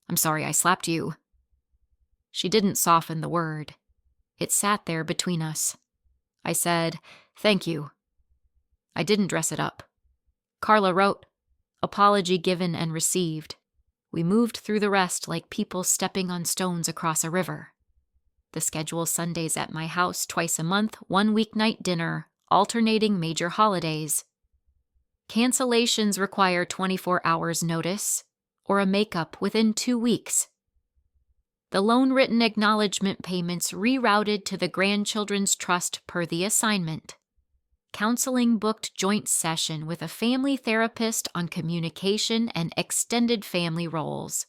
I'm sorry I slapped you. She didn't soften the word. It sat there between us. I said, thank you. I didn't dress it up. Carla wrote, apology given and received. We moved through the rest like people stepping on stones across a river. The schedule Sundays at my house twice a month, 1 weeknight dinner, alternating major holidays. Cancellations require 24 hours notice, or a makeup within 2 weeks. The loan written acknowledgement payments rerouted to the grandchildren's trust per the assignment. Counseling booked joint session with a family therapist on communication and extended family roles.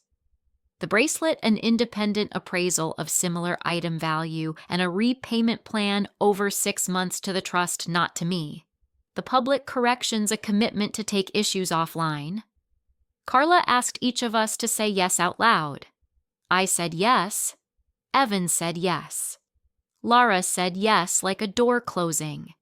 The bracelet an independent appraisal of similar item value and a repayment plan over 6 months to the trust, not to me. The public corrections a commitment to take issues offline. Carla asked each of us to say yes out loud. I said yes. Evan said yes. Laura said yes like a door closing.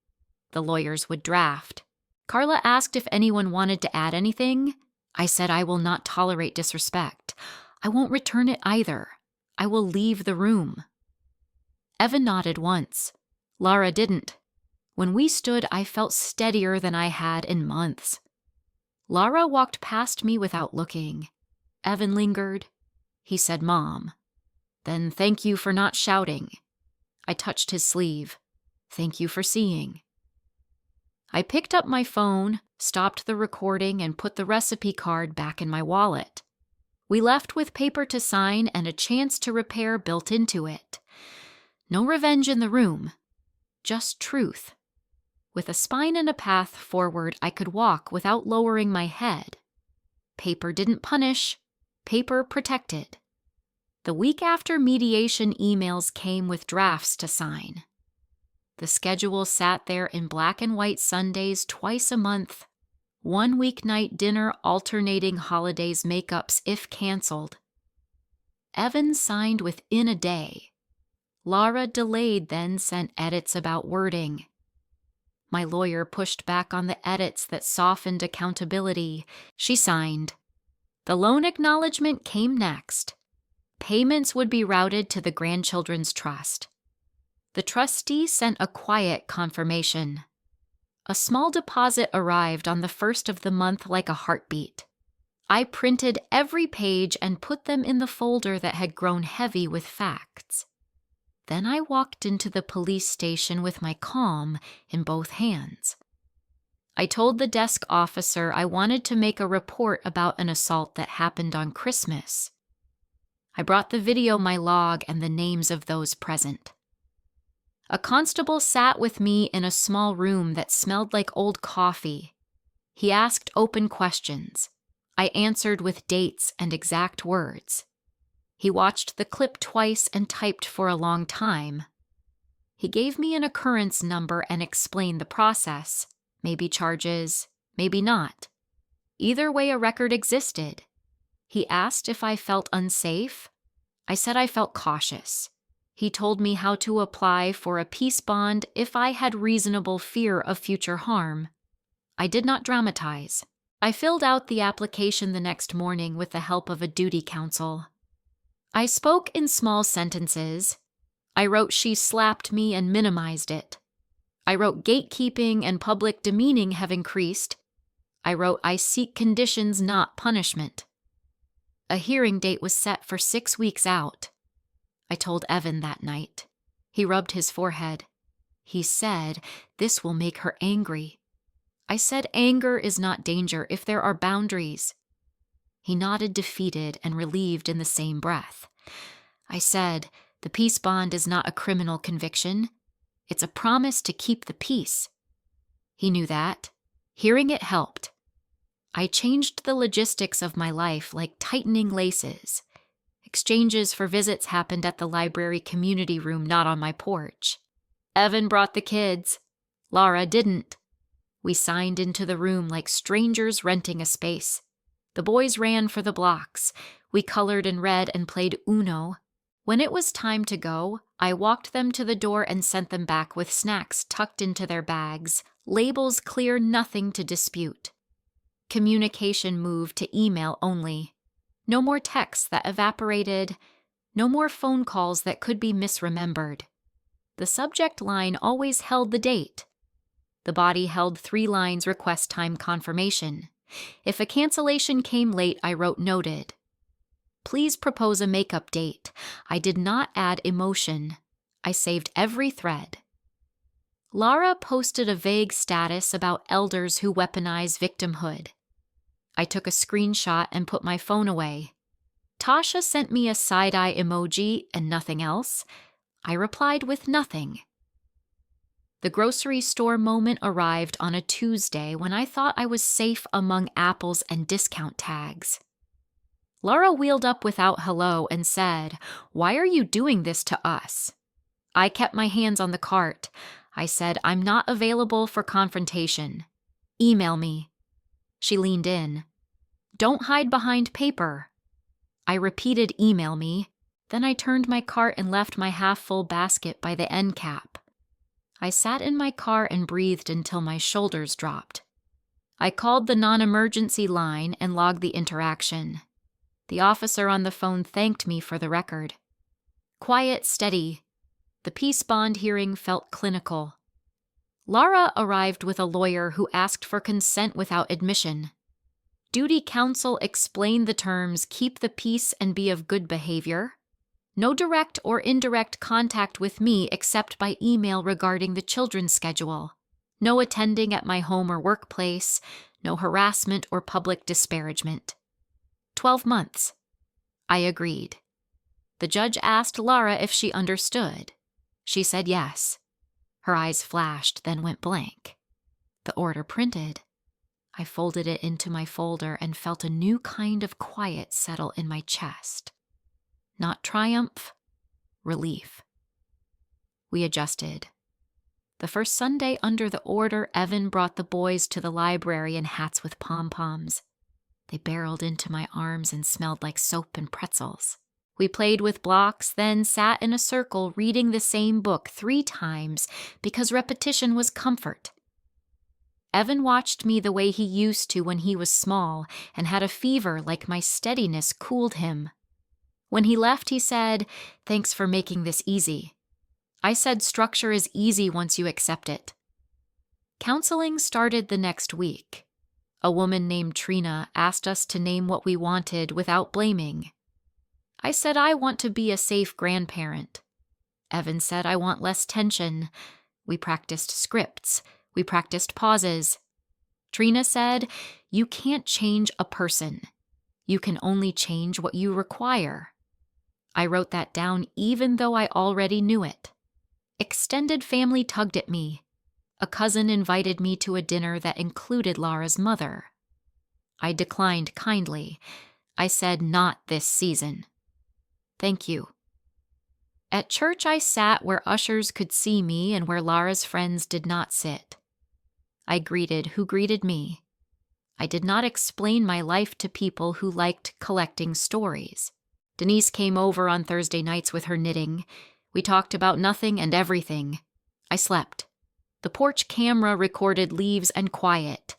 The lawyers would draft. Carla asked if anyone wanted to add anything. I said I will not tolerate disrespect. I won't return it either. I will leave the room. Evan nodded once. Laura didn't. When we stood, I felt steadier than I had in months. Laura walked past me without looking. Evan lingered. He said, Mom. Then thank you for not shouting. I touched his sleeve. Thank you for seeing. I picked up my phone, stopped the recording, and put the recipe card back in my wallet. We left with paper to sign and a chance to repair built into it. No revenge in the room, just truth. With a spine and a path forward, I could walk without lowering my head. Paper didn't punish, paper protected. The week after mediation emails came with drafts to sign. The schedule sat there in black and white Sundays twice a month, 1 weeknight dinner alternating holidays makeups if canceled. Evan signed within a day. Laura delayed, then sent edits about wording. My lawyer pushed back on the edits that softened accountability. She signed. The loan acknowledgement came next. Payments would be routed to the grandchildren's trust. The trustee sent a quiet confirmation. A small deposit arrived on the first of the month like a heartbeat. I printed every page and put them in the folder that had grown heavy with facts. Then I walked into the police station with my calm in both hands. I told the desk officer I wanted to make a report about an assault that happened on Christmas. I brought the video, my log, and the names of those present. A constable sat with me in a small room that smelled like old coffee. He asked open questions. I answered with dates and exact words. He watched the clip twice and typed for a long time. He gave me an occurrence number and explained the process. Maybe charges, maybe not. Either way, a record existed. He asked if I felt unsafe. I said I felt cautious. He told me how to apply for a peace bond if I had reasonable fear of future harm. I did not dramatize. I filled out the application the next morning with the help of a duty counsel. I spoke in small sentences. I wrote she slapped me and minimized it. I wrote gatekeeping and public demeaning have increased. I wrote I seek conditions, not punishment. A hearing date was set for 6 weeks out. I told Evan that night. He rubbed his forehead. He said, this will make her angry. I said anger is not danger if there are boundaries. He nodded defeated and relieved in the same breath. I said, the peace bond is not a criminal conviction. It's a promise to keep the peace. He knew that. Hearing it helped. I changed the logistics of my life like tightening laces. Exchanges for visits happened at the library community room, not on my porch. Evan brought the kids. Laura didn't. We signed into the room like strangers renting a space. The boys ran for the blocks. We colored and read and played Uno. When it was time to go, I walked them to the door and sent them back with snacks tucked into their bags, labels clear, nothing to dispute. Communication moved to email only. No more texts that evaporated, no more phone calls that could be misremembered. The subject line always held the date. The body held 3 lines: request time confirmation. If a cancellation came late, I wrote noted. Please propose a makeup date. I did not add emotion. I saved every thread. Lara posted a vague status about elders who weaponize victimhood. I took a screenshot and put my phone away. Tasha sent me a side-eye emoji and nothing else. I replied with nothing. The grocery store moment arrived on a Tuesday when I thought I was safe among apples and discount tags. Laura wheeled up without hello and said, "Why are you doing this to us?" I kept my hands on the cart. I said, "I'm not available for confrontation. Email me." She leaned in. "Don't hide behind paper." I repeated, "Email me." Then I turned my cart and left my half-full basket by the end cap. I sat in my car and breathed until my shoulders dropped. I called the non-emergency line and logged the interaction. The officer on the phone thanked me for the record. Quiet, steady. The peace bond hearing felt clinical. Lara arrived with a lawyer who asked for consent without admission. Duty counsel explained the terms keep the peace and be of good behavior. No direct or indirect contact with me except by email regarding the children's schedule. No attending at my home or workplace. No harassment or public disparagement. 12 months. I agreed. The judge asked Lara if she understood. She said yes. Her eyes flashed, then went blank. The order printed. I folded it into my folder and felt a new kind of quiet settle in my chest. Not triumph, relief. We adjusted. The first Sunday under the order, Evan brought the boys to the library in hats with pom-poms. They barreled into my arms and smelled like soap and pretzels. We played with blocks, then sat in a circle reading the same book 3 times because repetition was comfort. Evan watched me the way he used to when he was small and had a fever like my steadiness cooled him. When he left, he said, "Thanks for making this easy." I said structure is easy once you accept it. Counseling started the next week. A woman named Trina asked us to name what we wanted without blaming. I said I want to be a safe grandparent. Evan said I want less tension. We practiced scripts. We practiced pauses. Trina said, "You can't change a person. You can only change what you require." I wrote that down even though I already knew it. Extended family tugged at me. A cousin invited me to a dinner that included Lara's mother. I declined kindly. I said, "Not this season." "Thank you." At church, I sat where ushers could see me and where Lara's friends did not sit. I greeted who greeted me. I did not explain my life to people who liked collecting stories. Denise came over on Thursday nights with her knitting. We talked about nothing and everything. I slept. The porch camera recorded leaves and quiet.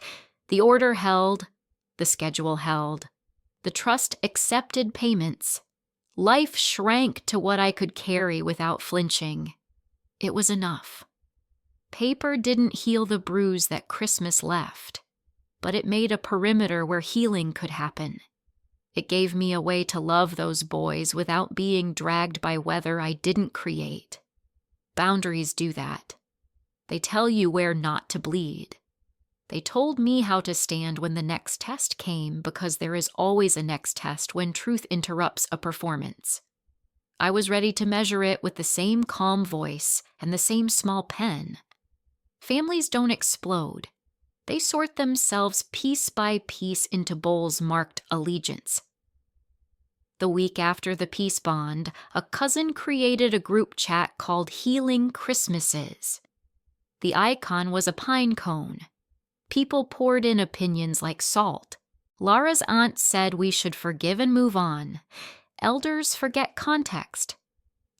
The order held. The schedule held. The trust accepted payments. Life shrank to what I could carry without flinching. It was enough. Paper didn't heal the bruise that Christmas left, but it made a perimeter where healing could happen. It gave me a way to love those boys without being dragged by weather I didn't create. Boundaries do that. They tell you where not to bleed. They told me how to stand when the next test came because there is always a next test when truth interrupts a performance. I was ready to measure it with the same calm voice and the same small pen. Families don't explode. They sort themselves piece by piece into bowls marked allegiance. The week after the peace bond, a cousin created a group chat called Healing Christmases. The icon was a pine cone. People poured in opinions like salt. Laura's aunt said we should forgive and move on. Elders forget context.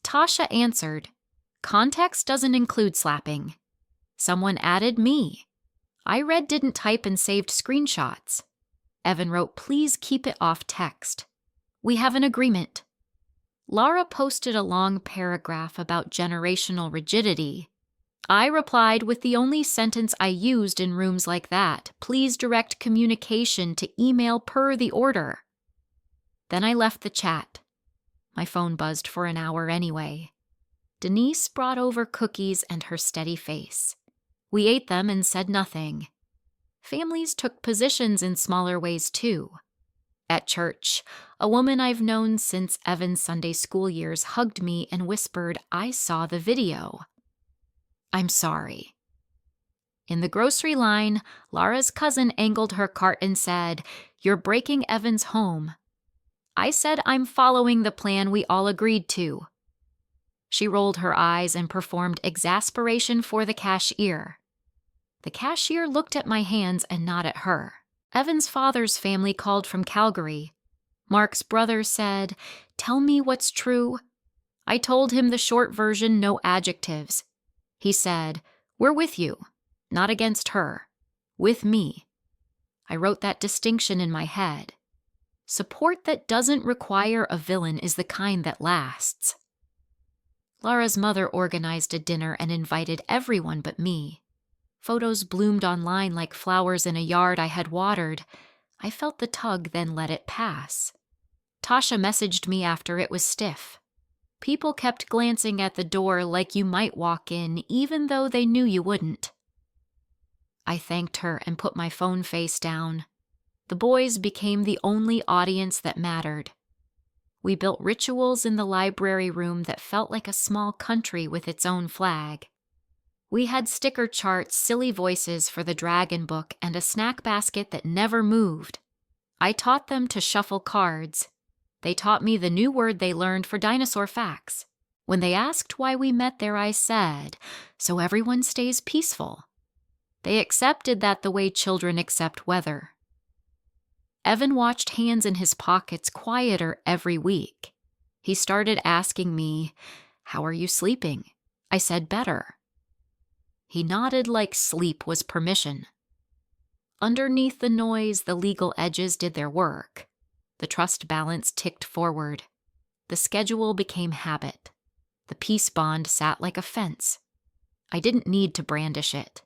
Tasha answered, "Context doesn't include slapping." Someone added me. I read didn't type and saved screenshots. Evan wrote, "Please keep it off text. We have an agreement." Laura posted a long paragraph about generational rigidity. I replied with the only sentence I used in rooms like that: "Please direct communication to email per the order." Then I left the chat. My phone buzzed for an hour anyway. Denise brought over cookies and her steady face. We ate them and said nothing. Families took positions in smaller ways too. At church, a woman I've known since Evan's Sunday school years hugged me and whispered, "I saw the video." "I'm sorry." In the grocery line, Laura's cousin angled her cart and said, "You're breaking Evan's home." I said, "I'm following the plan we all agreed to." She rolled her eyes and performed exasperation for the cashier. The cashier looked at my hands and not at her. Evan's father's family called from Calgary. Mark's brother said, "Tell me what's true." I told him the short version, no adjectives. He said, "We're with you, not against her. With me." I wrote that distinction in my head. Support that doesn't require a villain is the kind that lasts. Laura's mother organized a dinner and invited everyone but me. Photos bloomed online like flowers in a yard I had watered. I felt the tug, then let it pass. Tasha messaged me after it was stiff. People kept glancing at the door like you might walk in, even though they knew you wouldn't. I thanked her and put my phone face down. The boys became the only audience that mattered. We built rituals in the library room that felt like a small country with its own flag. We had sticker charts, silly voices for the dragon book, and a snack basket that never moved. I taught them to shuffle cards. They taught me the new word they learned for dinosaur facts. When they asked why we met there, I said, "So everyone stays peaceful." They accepted that the way children accept weather. Evan watched hands in his pockets quieter every week. He started asking me, "How are you sleeping?" I said, "Better." He nodded like sleep was permission. Underneath the noise, the legal edges did their work. The trust balance ticked forward. The schedule became habit. The peace bond sat like a fence. I didn't need to brandish it.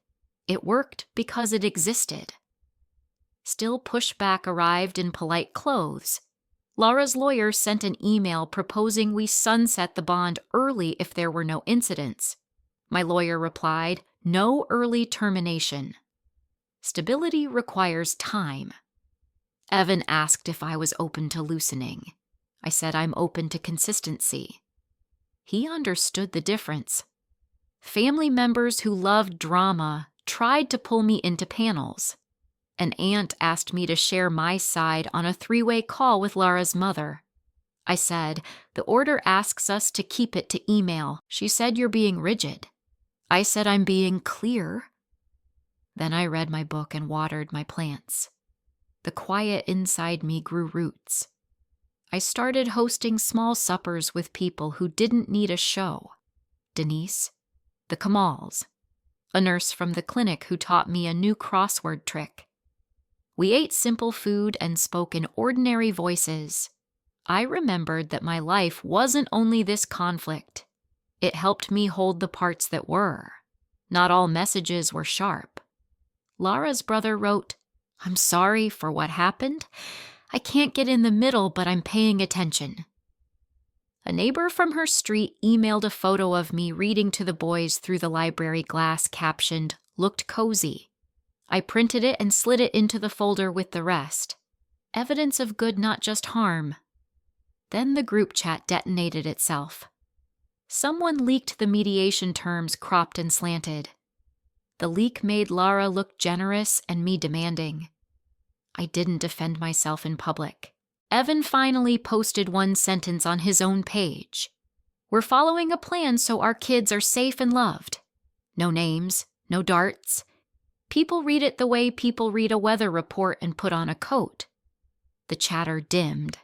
It worked because it existed. Still, pushback arrived in polite clothes. Laura's lawyer sent an email proposing we sunset the bond early if there were no incidents. My lawyer replied, "No early termination. Stability requires time." Evan asked if I was open to loosening. I said I'm open to consistency. He understood the difference. Family members who loved drama tried to pull me into panels. An aunt asked me to share my side on a three-way call with Laura's mother. I said, "The order asks us to keep it to email." She said, "You're being rigid." I said, "I'm being clear." Then I read my book and watered my plants. The quiet inside me grew roots. I started hosting small suppers with people who didn't need a show. Denise, the Kamals, a nurse from the clinic who taught me a new crossword trick. We ate simple food and spoke in ordinary voices. I remembered that my life wasn't only this conflict. It helped me hold the parts that were. Not all messages were sharp. Laura's brother wrote, "I'm sorry for what happened. I can't get in the middle, but I'm paying attention." A neighbor from her street emailed a photo of me reading to the boys through the library glass captioned, "Looked cozy." I printed it and slid it into the folder with the rest. Evidence of good, not just harm. Then the group chat detonated itself. Someone leaked the mediation terms cropped and slanted. The leak made Laura look generous and me demanding. I didn't defend myself in public. Evan finally posted one sentence on his own page. "We're following a plan so our kids are safe and loved." No names, no darts. People read it the way people read a weather report and put on a coat. The chatter dimmed.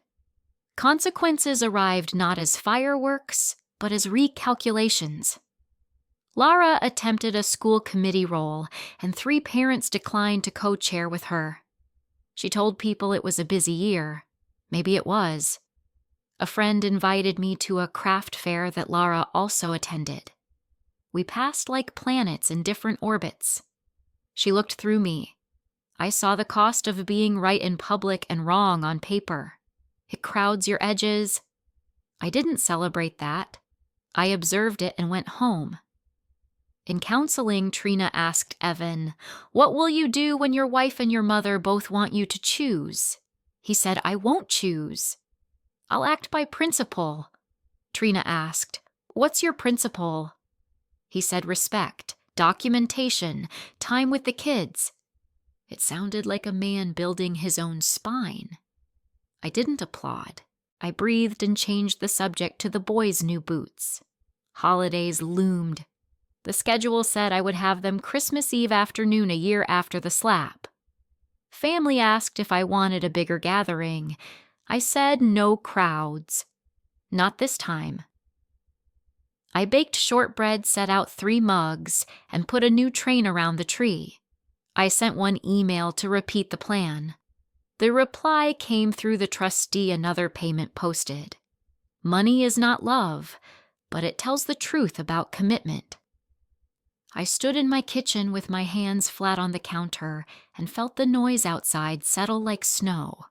Consequences arrived not as fireworks, but as recalculations. Lara attempted a school committee role, and 3 parents declined to co-chair with her. She told people it was a busy year. Maybe it was. A friend invited me to a craft fair that Lara also attended. We passed like planets in different orbits. She looked through me. I saw the cost of being right in public and wrong on paper. It crowds your edges. I didn't celebrate that. I observed it and went home. In counseling, Trina asked Evan, "What will you do when your wife and your mother both want you to choose?" He said, "I won't choose. I'll act by principle." Trina asked, "What's your principle?" He said, "Respect, documentation, time with the kids." It sounded like a man building his own spine. I didn't applaud. I breathed and changed the subject to the boys' new boots. Holidays loomed. The schedule said I would have them Christmas Eve afternoon a year after the slap. Family asked if I wanted a bigger gathering. I said no crowds. Not this time. I baked shortbread, set out 3 mugs, and put a new train around the tree. I sent one email to repeat the plan. The reply came through the trustee another payment posted. Money is not love, but it tells the truth about commitment. I stood in my kitchen with my hands flat on the counter and felt the noise outside settle like snow.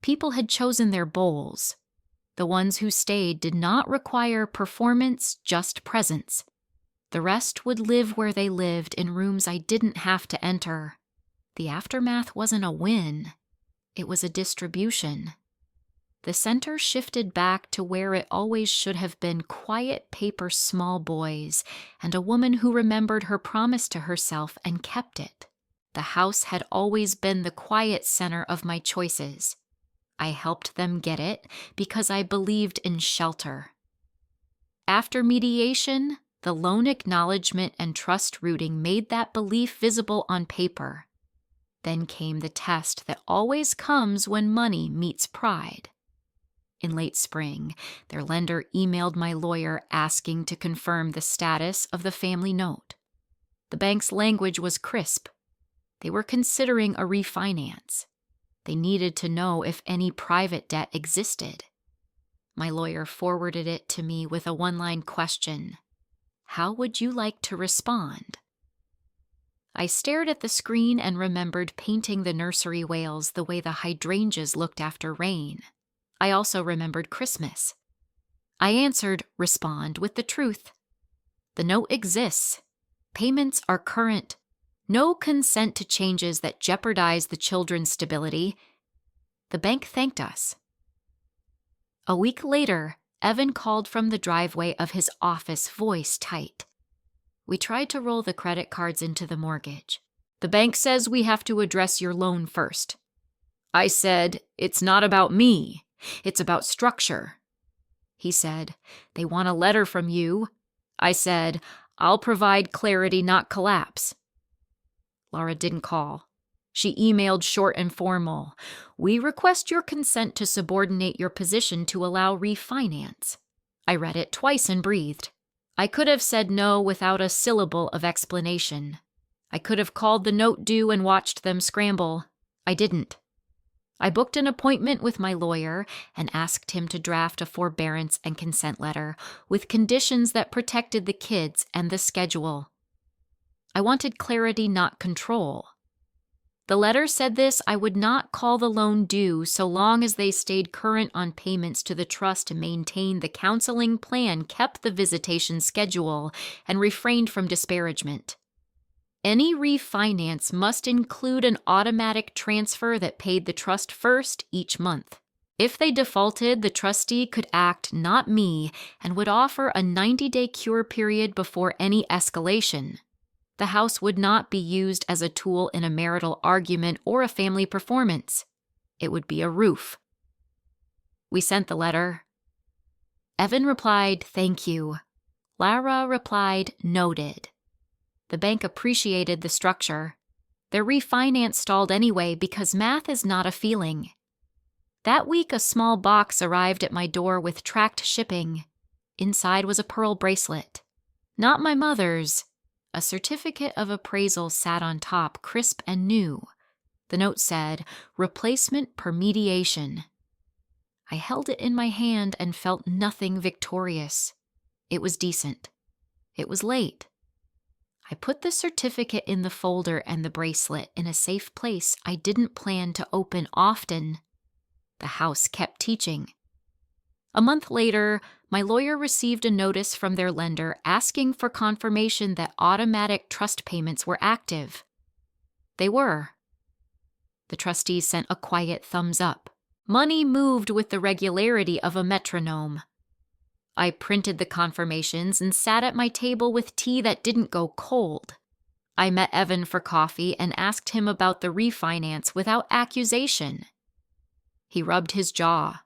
People had chosen their bowls. The ones who stayed did not require performance, just presence. The rest would live where they lived in rooms I didn't have to enter. The aftermath wasn't a win. It was a distribution. The center shifted back to where it always should have been: quiet paper small boys and a woman who remembered her promise to herself and kept it. The house had always been the quiet center of my choices. I helped them get it because I believed in shelter. After mediation, the loan acknowledgement and trust rooting made that belief visible on paper. Then came the test that always comes when money meets pride. In late spring, their lender emailed my lawyer asking to confirm the status of the family note. The bank's language was crisp. They were considering a refinance. They needed to know if any private debt existed. My lawyer forwarded it to me with a one-line question: "How would you like to respond?" I stared at the screen and remembered painting the nursery whales the way the hydrangeas looked after rain. I also remembered Christmas. I answered, "Respond with the truth. The note exists. Payments are current. No consent to changes that jeopardize the children's stability." The bank thanked us. A week later, Evan called from the driveway of his office, voice tight. We tried to roll the credit cards into the mortgage. "The bank says we have to address your loan first." I said, "It's not about me. It's about structure." He said, "They want a letter from you." I said, "I'll provide clarity, not collapse." Laura didn't call. She emailed short and formal. "We request your consent to subordinate your position to allow refinance." I read it twice and breathed. I could have said no without a syllable of explanation. I could have called the note due and watched them scramble. I didn't. I booked an appointment with my lawyer and asked him to draft a forbearance and consent letter with conditions that protected the kids and the schedule. I wanted clarity, not control. The letter said this: I would not call the loan due so long as they stayed current on payments to the trust to maintain the counseling plan, kept the visitation schedule, and refrained from disparagement. Any refinance must include an automatic transfer that paid the trust first each month. If they defaulted, the trustee could act, not me, and would offer a 90-day cure period before any escalation. The house would not be used as a tool in a marital argument or a family performance. It would be a roof. We sent the letter. Evan replied, "Thank you." Lara replied, "Noted." The bank appreciated the structure. Their refinance stalled anyway because math is not a feeling. That week, a small box arrived at my door with tracked shipping. Inside was a pearl bracelet. Not my mother's. A certificate of appraisal sat on top, crisp and new. The note said, "Replacement per mediation." I held it in my hand and felt nothing victorious. It was decent. It was late. I put the certificate in the folder and the bracelet in a safe place I didn't plan to open often. The house kept teaching. A month later, my lawyer received a notice from their lender asking for confirmation that automatic trust payments were active. They were. The trustees sent a quiet thumbs up. Money moved with the regularity of a metronome. I printed the confirmations and sat at my table with tea that didn't go cold. I met Evan for coffee and asked him about the refinance without accusation. He rubbed his jaw.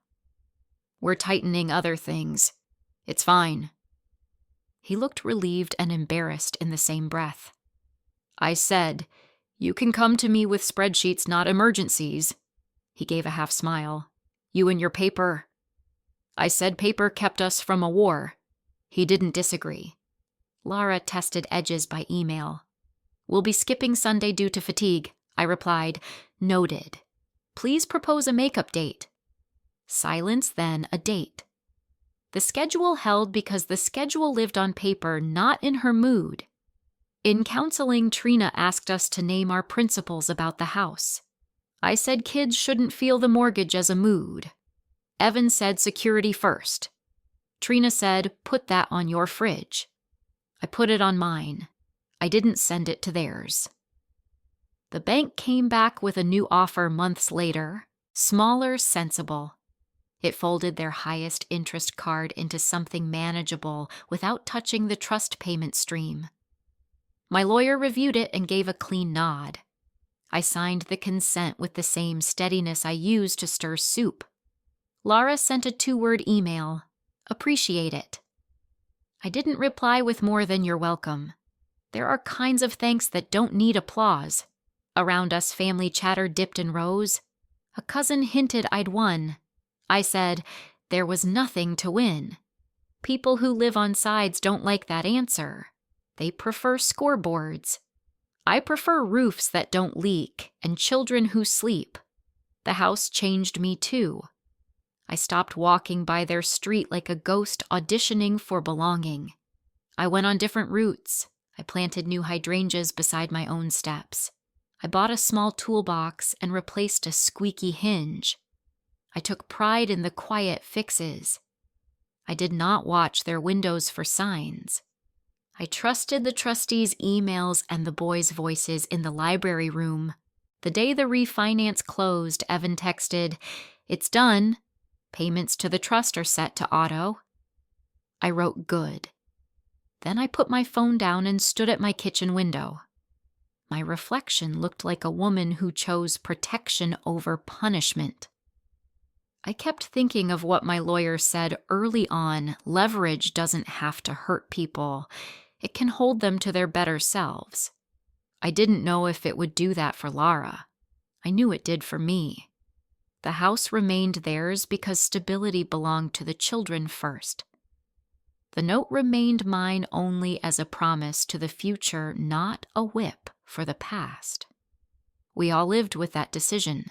"We're tightening other things. It's fine." He looked relieved and embarrassed in the same breath. I said, "You can come to me with spreadsheets, not emergencies." He gave a half smile. "You and your paper." I said paper kept us from a war. He didn't disagree. Lara tested edges by email. "We'll be skipping Sunday due to fatigue," I replied. "Noted. Please propose a makeup date." Silence, then a date. The schedule held because the schedule lived on paper, not in her mood. In counseling, Trina asked us to name our principles about the house. I said kids shouldn't feel the mortgage as a mood. Evan said security first. Trina said, "Put that on your fridge." I put it on mine. I didn't send it to theirs. The bank came back with a new offer months later, smaller, sensible. It folded their highest interest card into something manageable without touching the trust payment stream. My lawyer reviewed it and gave a clean nod. I signed the consent with the same steadiness I used to stir soup. Lara sent a 2-word email. "Appreciate it." I didn't reply with more than "You're welcome." There are kinds of thanks that don't need applause. Around us, family chatter dipped and rose. A cousin hinted I'd won. I said, there was nothing to win. People who live on sides don't like that answer. They prefer scoreboards. I prefer roofs that don't leak and children who sleep. The house changed me too. I stopped walking by their street like a ghost auditioning for belonging. I went on different routes. I planted new hydrangeas beside my own steps. I bought a small toolbox and replaced a squeaky hinge. I took pride in the quiet fixes. I did not watch their windows for signs. I trusted the trustees' emails and the boys' voices in the library room. The day the refinance closed, Evan texted, "It's done. Payments to the trust are set to auto." I wrote good. Then I put my phone down and stood at my kitchen window. My reflection looked like a woman who chose protection over punishment. I kept thinking of what my lawyer said early on: leverage doesn't have to hurt people. It can hold them to their better selves. I didn't know if it would do that for Lara. I knew it did for me. The house remained theirs because stability belonged to the children first. The note remained mine only as a promise to the future, not a whip for the past. We all lived with that decision.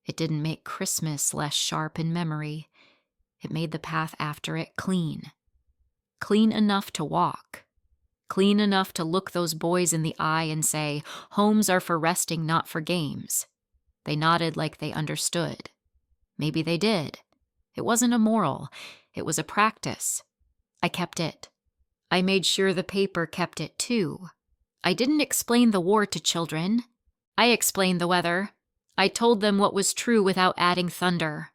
It didn't make Christmas less sharp in memory. It made the path after it clean. Clean enough to walk. Clean enough to look those boys in the eye and say, "Homes are for resting, not for games." They nodded like they understood. Maybe they did. It wasn't a moral. It was a practice. I kept it. I made sure the paper kept it too. I didn't explain the war to children. I explained the weather. I told them what was true without adding thunder.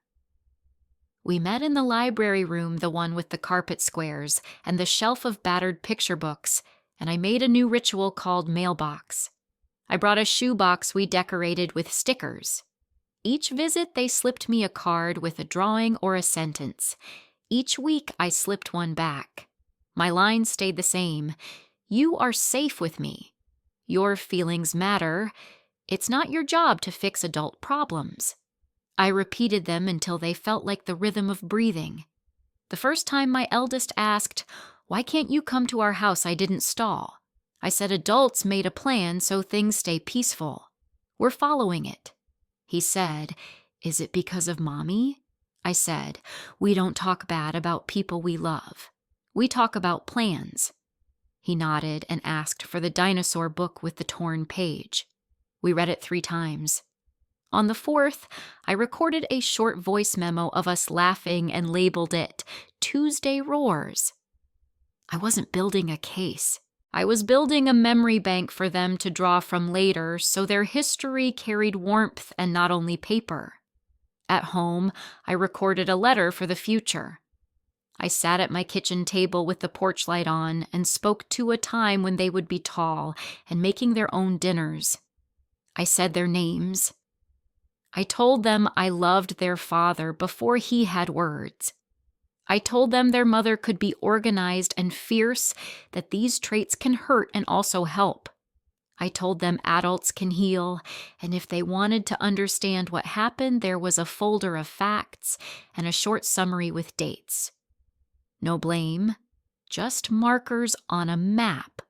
We met in the library room, the one with the carpet squares and the shelf of battered picture books, and I made a new ritual called mailbox. I brought a shoebox we decorated with stickers. Each visit, they slipped me a card with a drawing or a sentence. Each week, I slipped one back. My line stayed the same. You are safe with me. Your feelings matter. It's not your job to fix adult problems. I repeated them until they felt like the rhythm of breathing. The first time my eldest asked, "Why can't you come to our house?" I didn't stall. I said adults made a plan so things stay peaceful. We're following it. He said, "Is it because of Mommy?" I said, "We don't talk bad about people we love. We talk about plans." He nodded and asked for the dinosaur book with the torn page. We read it 3 times. On the 4th, I recorded a short voice memo of us laughing and labeled it Tuesday Roars. I wasn't building a case. I was building a memory bank for them to draw from later so their history carried warmth and not only paper. At home, I recorded a letter for the future. I sat at my kitchen table with the porch light on and spoke to a time when they would be tall and making their own dinners. I said their names. I told them I loved their father before he had words. I told them their mother could be organized and fierce, that these traits can hurt and also help. I told them adults can heal, and if they wanted to understand what happened, there was a folder of facts and a short summary with dates. No blame, just markers on a map.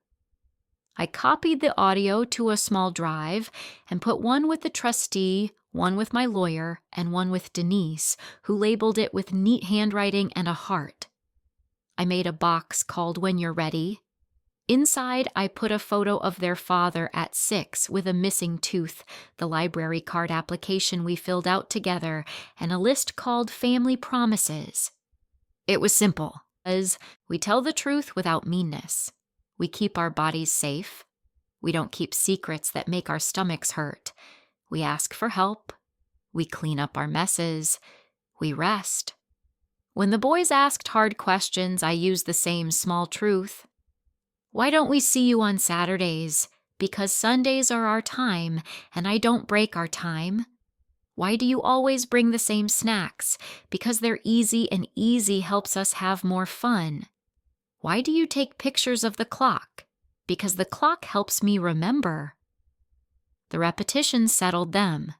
I copied the audio to a small drive and put one with the trustee, one with my lawyer, and one with Denise, who labeled it with neat handwriting and a heart. I made a box called When You're Ready. Inside, I put a photo of their father at 6 with a missing tooth, the library card application we filled out together, and a list called Family Promises. It was simple, as we tell the truth without meanness. We keep our bodies safe. We don't keep secrets that make our stomachs hurt. We ask for help. We clean up our messes. We rest. When the boys asked hard questions, I used the same small truth. Why don't we see you on Saturdays? Because Sundays are our time, and I don't break our time. Why do you always bring the same snacks? Because they're easy, and easy helps us have more fun. Why do you take pictures of the clock? Because the clock helps me remember. The repetition settled them.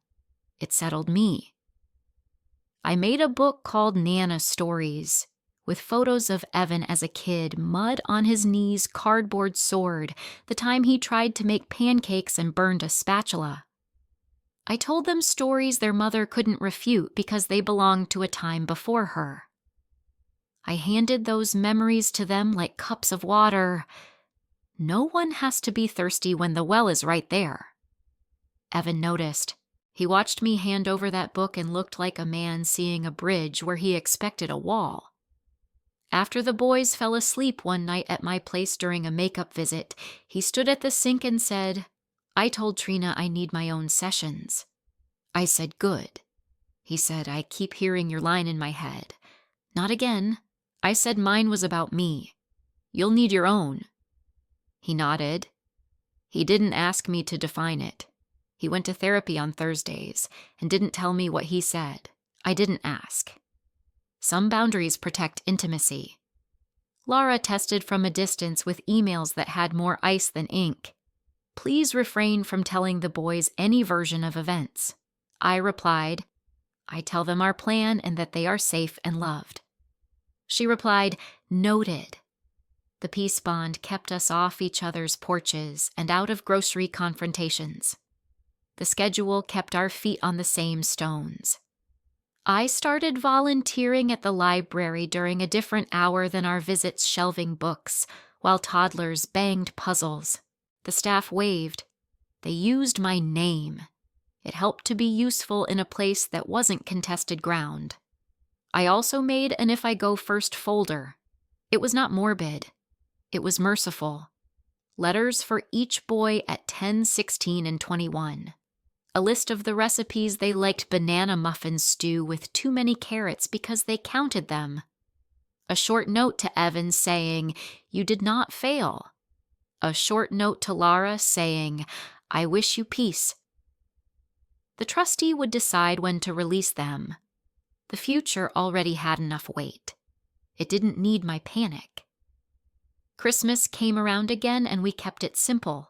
It settled me. I made a book called Nana Stories, with photos of Evan as a kid, mud on his knees, cardboard sword, the time he tried to make pancakes and burned a spatula. I told them stories their mother couldn't refute because they belonged to a time before her. I handed those memories to them like cups of water. No one has to be thirsty when the well is right there. Evan noticed. He watched me hand over that book and looked like a man seeing a bridge where he expected a wall. After the boys fell asleep one night at my place during a makeup visit, he stood at the sink and said, "I told Trina I need my own sessions." I said, "Good." He said, "I keep hearing your line in my head." "Not again." I said mine was about me. "You'll need your own." He nodded. He didn't ask me to define it. He went to therapy on Thursdays and didn't tell me what he said. I didn't ask. Some boundaries protect intimacy. Laura tested from a distance with emails that had more ice than ink. Please refrain from telling the boys any version of events. I replied, I tell them our plan and that they are safe and loved. She replied, noted. The peace bond kept us off each other's porches and out of grocery confrontations. The schedule kept our feet on the same stones. I started volunteering at the library during a different hour than our visits, shelving books, while toddlers banged puzzles. The staff waved. They used my name. It helped to be useful in a place that wasn't contested ground. I also made an If I Go First folder. It was not morbid. It was merciful. Letters for each boy at 10, 16, and 21. A list of the recipes they liked banana muffin stew with too many carrots because they counted them. A short note to Evan saying, you did not fail. A short note to Lara saying, I wish you peace. The trustee would decide when to release them. The future already had enough weight. It didn't need my panic. Christmas came around again and we kept it simple.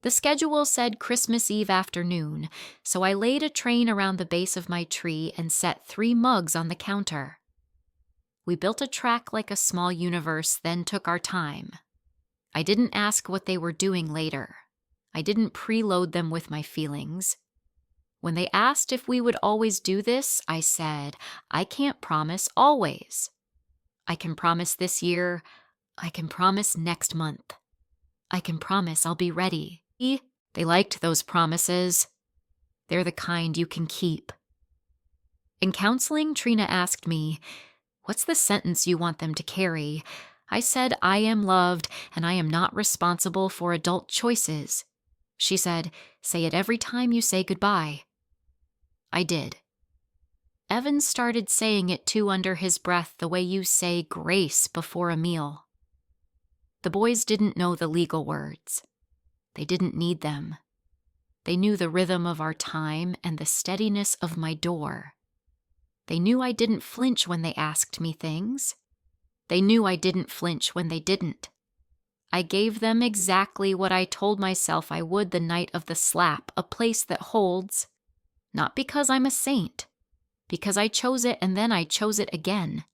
The schedule said Christmas Eve afternoon, so I laid a train around the base of my tree and set 3 mugs on the counter. We built a track like a small universe, then took our time. I didn't ask what they were doing later. I didn't preload them with my feelings. When they asked if we would always do this, I said, I can't promise always. I can promise this year. I can promise next month. I can promise I'll be ready. They liked those promises. They're the kind you can keep. In counseling, Trina asked me, "What's the sentence you want them to carry?" I said, "I am loved and I am not responsible for adult choices." She said, "Say it every time you say goodbye." I did. Evan started saying it too under his breath, the way you say grace before a meal. The boys didn't know the legal words. They didn't need them. They knew the rhythm of our time and the steadiness of my door. They knew I didn't flinch when they asked me things. They knew I didn't flinch when they didn't. I gave them exactly what I told myself I would the night of the slap, a place that holds. Not because I'm a saint, because I chose it and then I chose it again.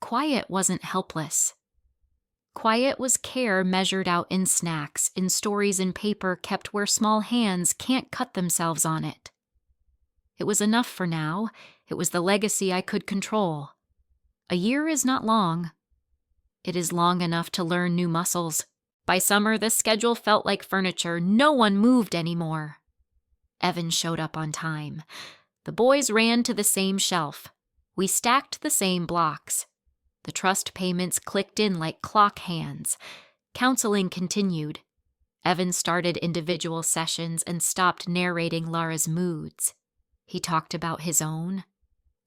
Quiet wasn't helpless. Quiet was care measured out in snacks, in stories in paper kept where small hands can't cut themselves on it. It was enough for now. It was the legacy I could control. A year is not long. It is long enough to learn new muscles. By summer, the schedule felt like furniture. No one moved anymore. Evan showed up on time. The boys ran to the same shelf. We stacked the same blocks. The trust payments clicked in like clock hands. Counseling continued. Evan started individual sessions and stopped narrating Lara's moods. He talked about his own.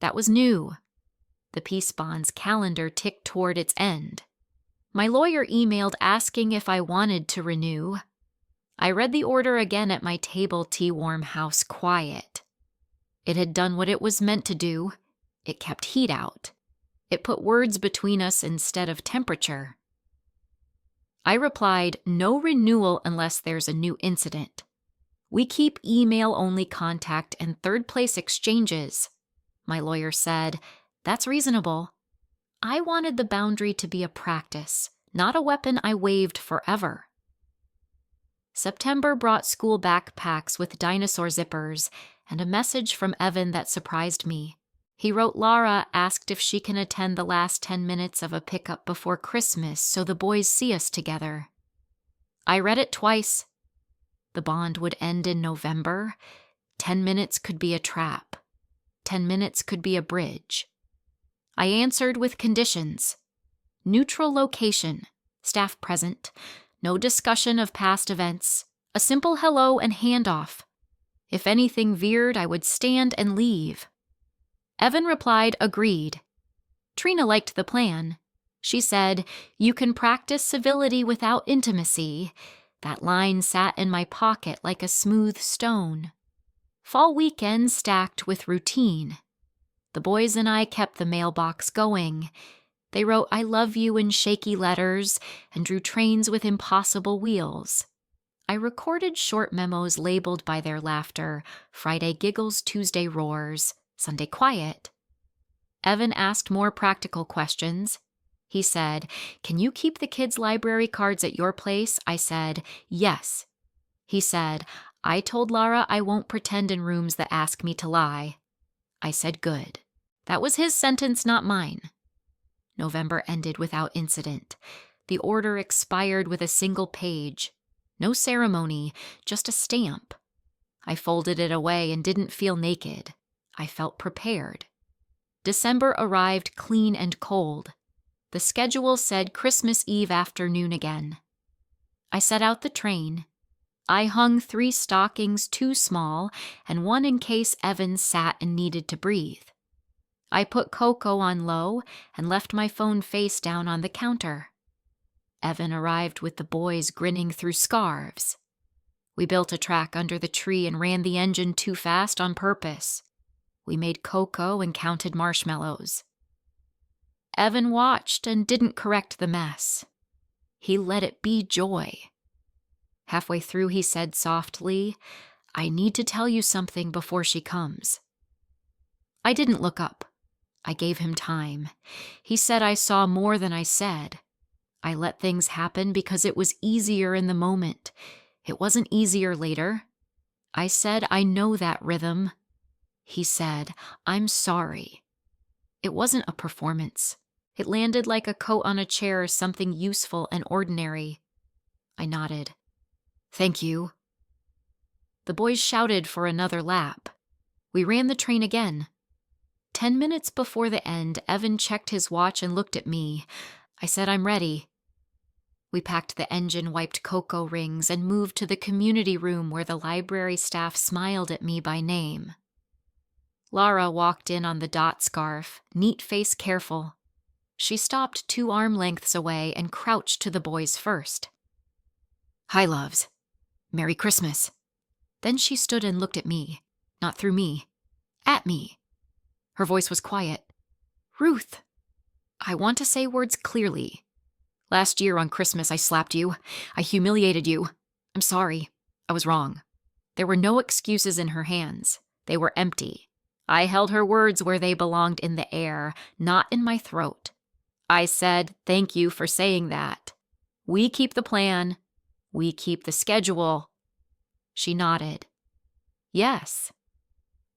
That was new. The peace bond's calendar ticked toward its end. My lawyer emailed asking if I wanted to renew. I read the order again at my table, tea warm house quiet. It had done what it was meant to do. It kept heat out. It put words between us instead of temperature. I replied, "No renewal unless there's a new incident. We keep email-only contact and third-place exchanges." My lawyer said, "That's reasonable." I wanted the boundary to be a practice, not a weapon I waved forever. September brought school backpacks with dinosaur zippers and a message from Evan that surprised me. He wrote Lara asked if she can attend the last 10 minutes of a pickup before Christmas so the boys see us together. I read it twice. The bond would end in November. 10 minutes could be a trap. 10 minutes could be a bridge. I answered with conditions. Neutral location, staff present, no discussion of past events, a simple hello and handoff. If anything veered, I would stand and leave. Evan replied, agreed. Trina liked the plan. She said, "You can practice civility without intimacy." That line sat in my pocket like a smooth stone. Fall weekend stacked with routine. The boys and I kept the mailbox going. They wrote "I love you" in shaky letters and drew trains with impossible wheels. I recorded short memos labeled by their laughter, Friday giggles, Tuesday roars, Sunday quiet. Evan asked more practical questions. He said, "Can you keep the kids' library cards at your place?" I said, "Yes." He said, "I told Lara I won't pretend in rooms that ask me to lie." I said, "Good." That was his sentence, not mine. November ended without incident. The order expired with a single page. No ceremony, just a stamp. I folded it away and didn't feel naked. I felt prepared. December arrived clean and cold. The schedule said Christmas Eve afternoon again. I set out the train. I hung 3 stockings too small and one in case Evan sat and needed to breathe. I put Coco on low and left my phone face down on the counter. Evan arrived with the boys grinning through scarves. We built a track under the tree and ran the engine too fast on purpose. We made cocoa and counted marshmallows. Evan watched and didn't correct the mess. He let it be joy. Halfway through, he said softly, "I need to tell you something before she comes." I didn't look up. I gave him time. He said I saw more than I said. I let things happen because it was easier in the moment. It wasn't easier later. I said, "I know that rhythm." He said, "I'm sorry." It wasn't a performance. It landed like a coat on a chair, something useful and ordinary. I nodded. "Thank you." The boys shouted for another lap. We ran the train again. 10 minutes before the end, Evan checked his watch and looked at me. I said, "I'm ready." We packed the engine, wiped cocoa rings, and moved to the community room where the library staff smiled at me by name. Lara walked in on the dot scarf, neat face careful. She stopped 2 arm lengths away and crouched to the boys first. "Hi, loves. Merry Christmas." Then she stood and looked at me, not through me, at me. Her voice was quiet. "Ruth, I want to say words clearly. Last year on Christmas, I slapped you. I humiliated you. I'm sorry. I was wrong." There were no excuses in her hands. They were empty. I held her words where they belonged, in the air, not in my throat. I said, "Thank you for saying that. We keep the plan. We keep the schedule." She nodded. "Yes."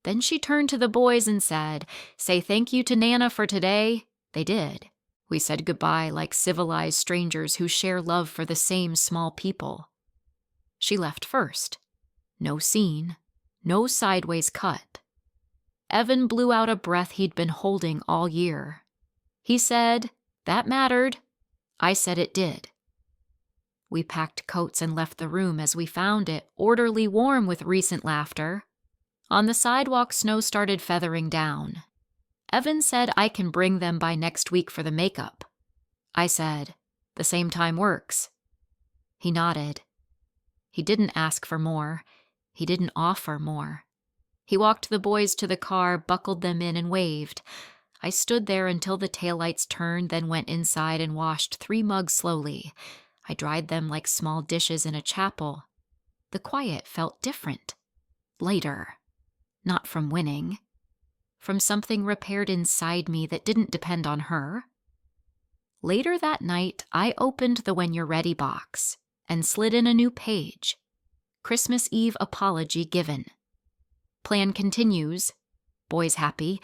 Then she turned to the boys and said, "Say thank you to Nana for today." They did. We said goodbye like civilized strangers who share love for the same small people. She left first. No scene. No sideways cut. Evan blew out a breath he'd been holding all year. He said, "That mattered." I said it did. We packed coats and left the room as we found it, orderly warm with recent laughter. On the sidewalk, snow started feathering down. Evan said I can bring them by next week for the makeup. I said, "The same time works." He nodded. He didn't ask for more. He didn't offer more. He walked the boys to the car, buckled them in, and waved. I stood there until the taillights turned, then went inside and washed 3 mugs slowly. I dried them like small dishes in a chapel. The quiet felt different. Lighter. Not from winning. From something repaired inside me that didn't depend on her. Later that night, I opened the "When You're Ready" box and slid in a new page. Christmas Eve apology given. Plan continues. Boys happy.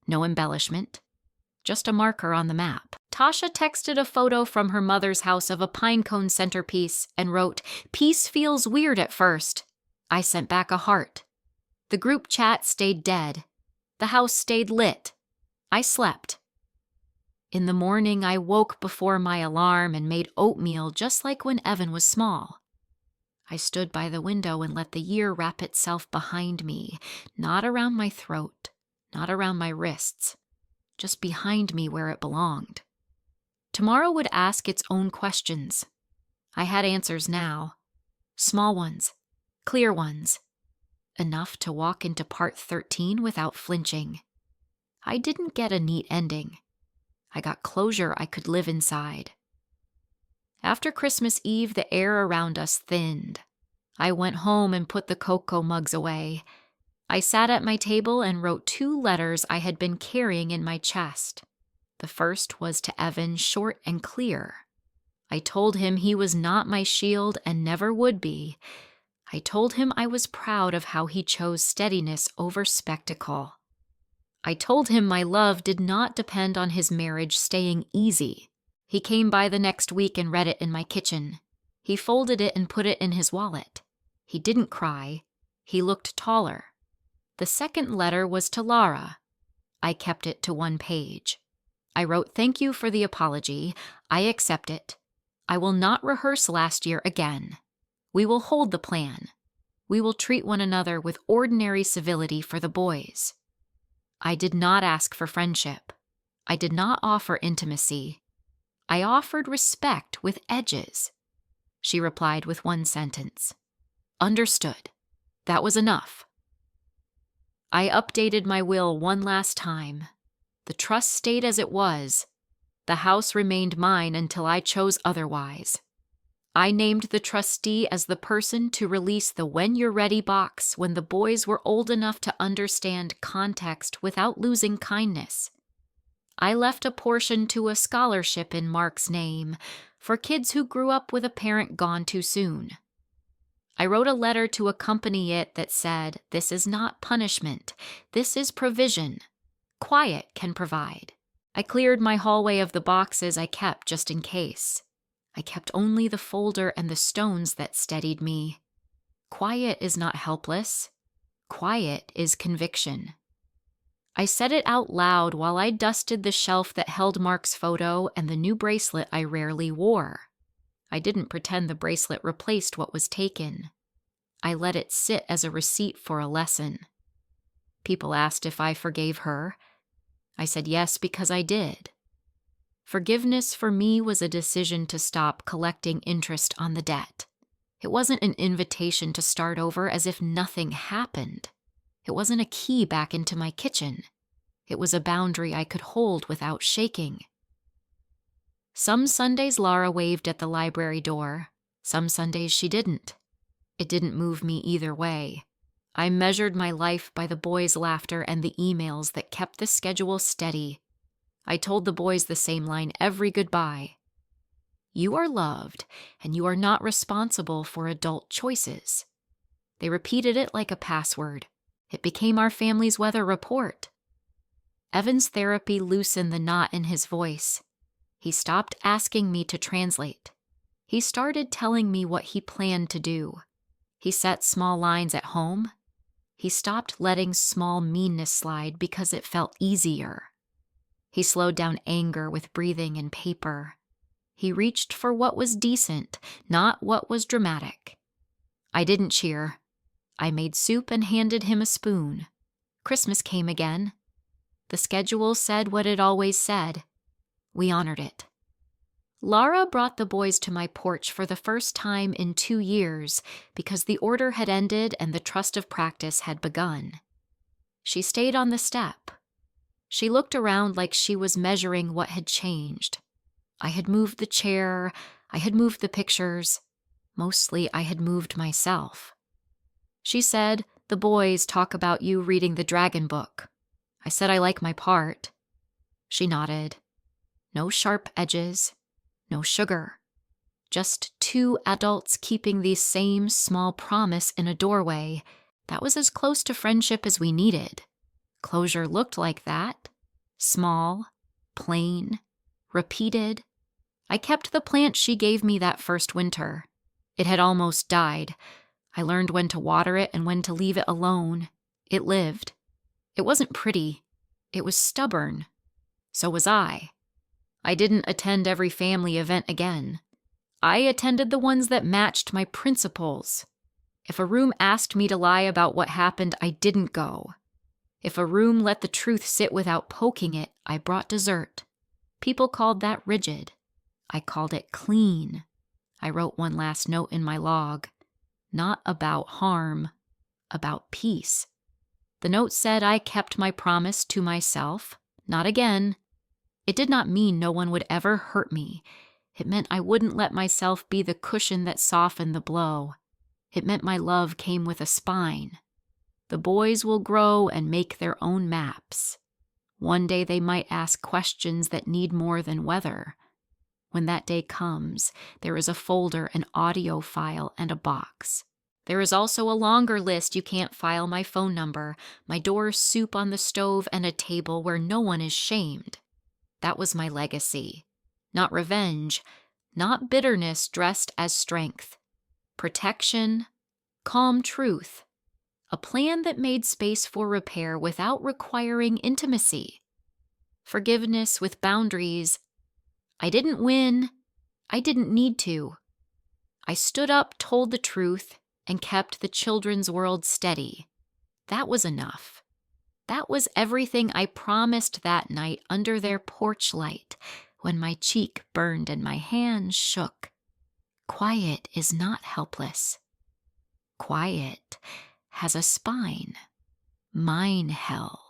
No embellishment. Just a marker on the map. Tasha texted a photo from her mother's house of a pinecone centerpiece and wrote, "Peace feels weird at first." I sent back a heart. The group chat stayed dead. The house stayed lit. I slept. In the morning, I woke before my alarm and made oatmeal just like when Evan was small. I stood by the window and let the year wrap itself behind me, not around my throat, not around my wrists, just behind me where it belonged. Tomorrow would ask its own questions. I had answers now. Small ones, clear ones. Enough to walk into part 13 without flinching. I didn't get a neat ending. I got closure I could live inside. After Christmas Eve, the air around us thinned. I went home and put the cocoa mugs away. I sat at my table and wrote 2 letters I had been carrying in my chest. The first was to Evan, short and clear. I told him he was not my shield and never would be. I told him I was proud of how he chose steadiness over spectacle. I told him my love did not depend on his marriage staying easy. He came by the next week and read it in my kitchen. He folded it and put it in his wallet. He didn't cry. He looked taller. The second letter was to Lara. I kept it to 1 page. I wrote, "Thank you for the apology. I accept it. I will not rehearse last year again. We will hold the plan. We will treat one another with ordinary civility for the boys." I did not ask for friendship. I did not offer intimacy. I offered respect with edges. She replied with 1 sentence. Understood. That was enough. I updated my will one last time. The trust stayed as it was. The house remained mine until I chose otherwise. I named the trustee as the person to release the "when you're ready" box when the boys were old enough to understand context without losing kindness. I left a portion to a scholarship in Mark's name for kids who grew up with a parent gone too soon. I wrote a letter to accompany it that said, "This is not punishment. This is provision. Quiet can provide." I cleared my hallway of the boxes I kept just in case. I kept only the folder and the stones that steadied me. Quiet is not helpless. Quiet is conviction. I said it out loud while I dusted the shelf that held Mark's photo and the new bracelet I rarely wore. I didn't pretend the bracelet replaced what was taken. I let it sit as a receipt for a lesson. People asked if I forgave her. I said yes because I did. Forgiveness for me was a decision to stop collecting interest on the debt. It wasn't an invitation to start over as if nothing happened. It wasn't a key back into my kitchen. It was a boundary I could hold without shaking. Some Sundays Laura waved at the library door. Some Sundays she didn't. It didn't move me either way. I measured my life by the boys' laughter and the emails that kept the schedule steady. I told the boys the same line every goodbye. You are loved, and you are not responsible for adult choices. They repeated it like a password. It became our family's weather report. Evan's therapy loosened the knot in his voice. He stopped asking me to translate. He started telling me what he planned to do. He set small lines at home. He stopped letting small meanness slide because it felt easier. He slowed down anger with breathing and paper. He reached for what was decent, not what was dramatic. I didn't cheer. I made soup and handed him a spoon. Christmas came again. The schedule said what it always said. We honored it. Laura brought the boys to my porch for the first time in 2 years because the order had ended and the trust of practice had begun. She stayed on the step. She looked around like she was measuring what had changed. I had moved the chair. I had moved the pictures. Mostly, I had moved myself. She said, "The boys talk about you reading the dragon book." I said I like my part. She nodded. No sharp edges. No sugar. Just 2 adults keeping the same small promise in a doorway. That was as close to friendship as we needed. Closure looked like that. Small, plain, repeated. I kept the plant she gave me that first winter. It had almost died. I learned when to water it and when to leave it alone. It lived. It wasn't pretty. It was stubborn. So was I. I didn't attend every family event again. I attended the ones that matched my principles. If a room asked me to lie about what happened, I didn't go. If a room let the truth sit without poking it, I brought dessert. People called that rigid. I called it clean. I wrote one last note in my log. Not about harm, about peace. The note said I kept my promise to myself, not again. It did not mean no one would ever hurt me. It meant I wouldn't let myself be the cushion that softened the blow. It meant my love came with a spine. The boys will grow and make their own maps. One day they might ask questions that need more than weather. When that day comes, there is a folder, an audio file, and a box. There is also a longer list you can't file: my phone number, my door soup on the stove, and a table where no one is shamed. That was my legacy. Not revenge, not bitterness dressed as strength. Protection, calm truth. A plan that made space for repair without requiring intimacy. Forgiveness with boundaries. I didn't win. I didn't need to. I stood up, told the truth, and kept the children's world steady. That was enough. That was everything I promised that night under their porch light when my cheek burned and my hands shook. Quiet is not helpless. quiet, has a spine. Mine hell.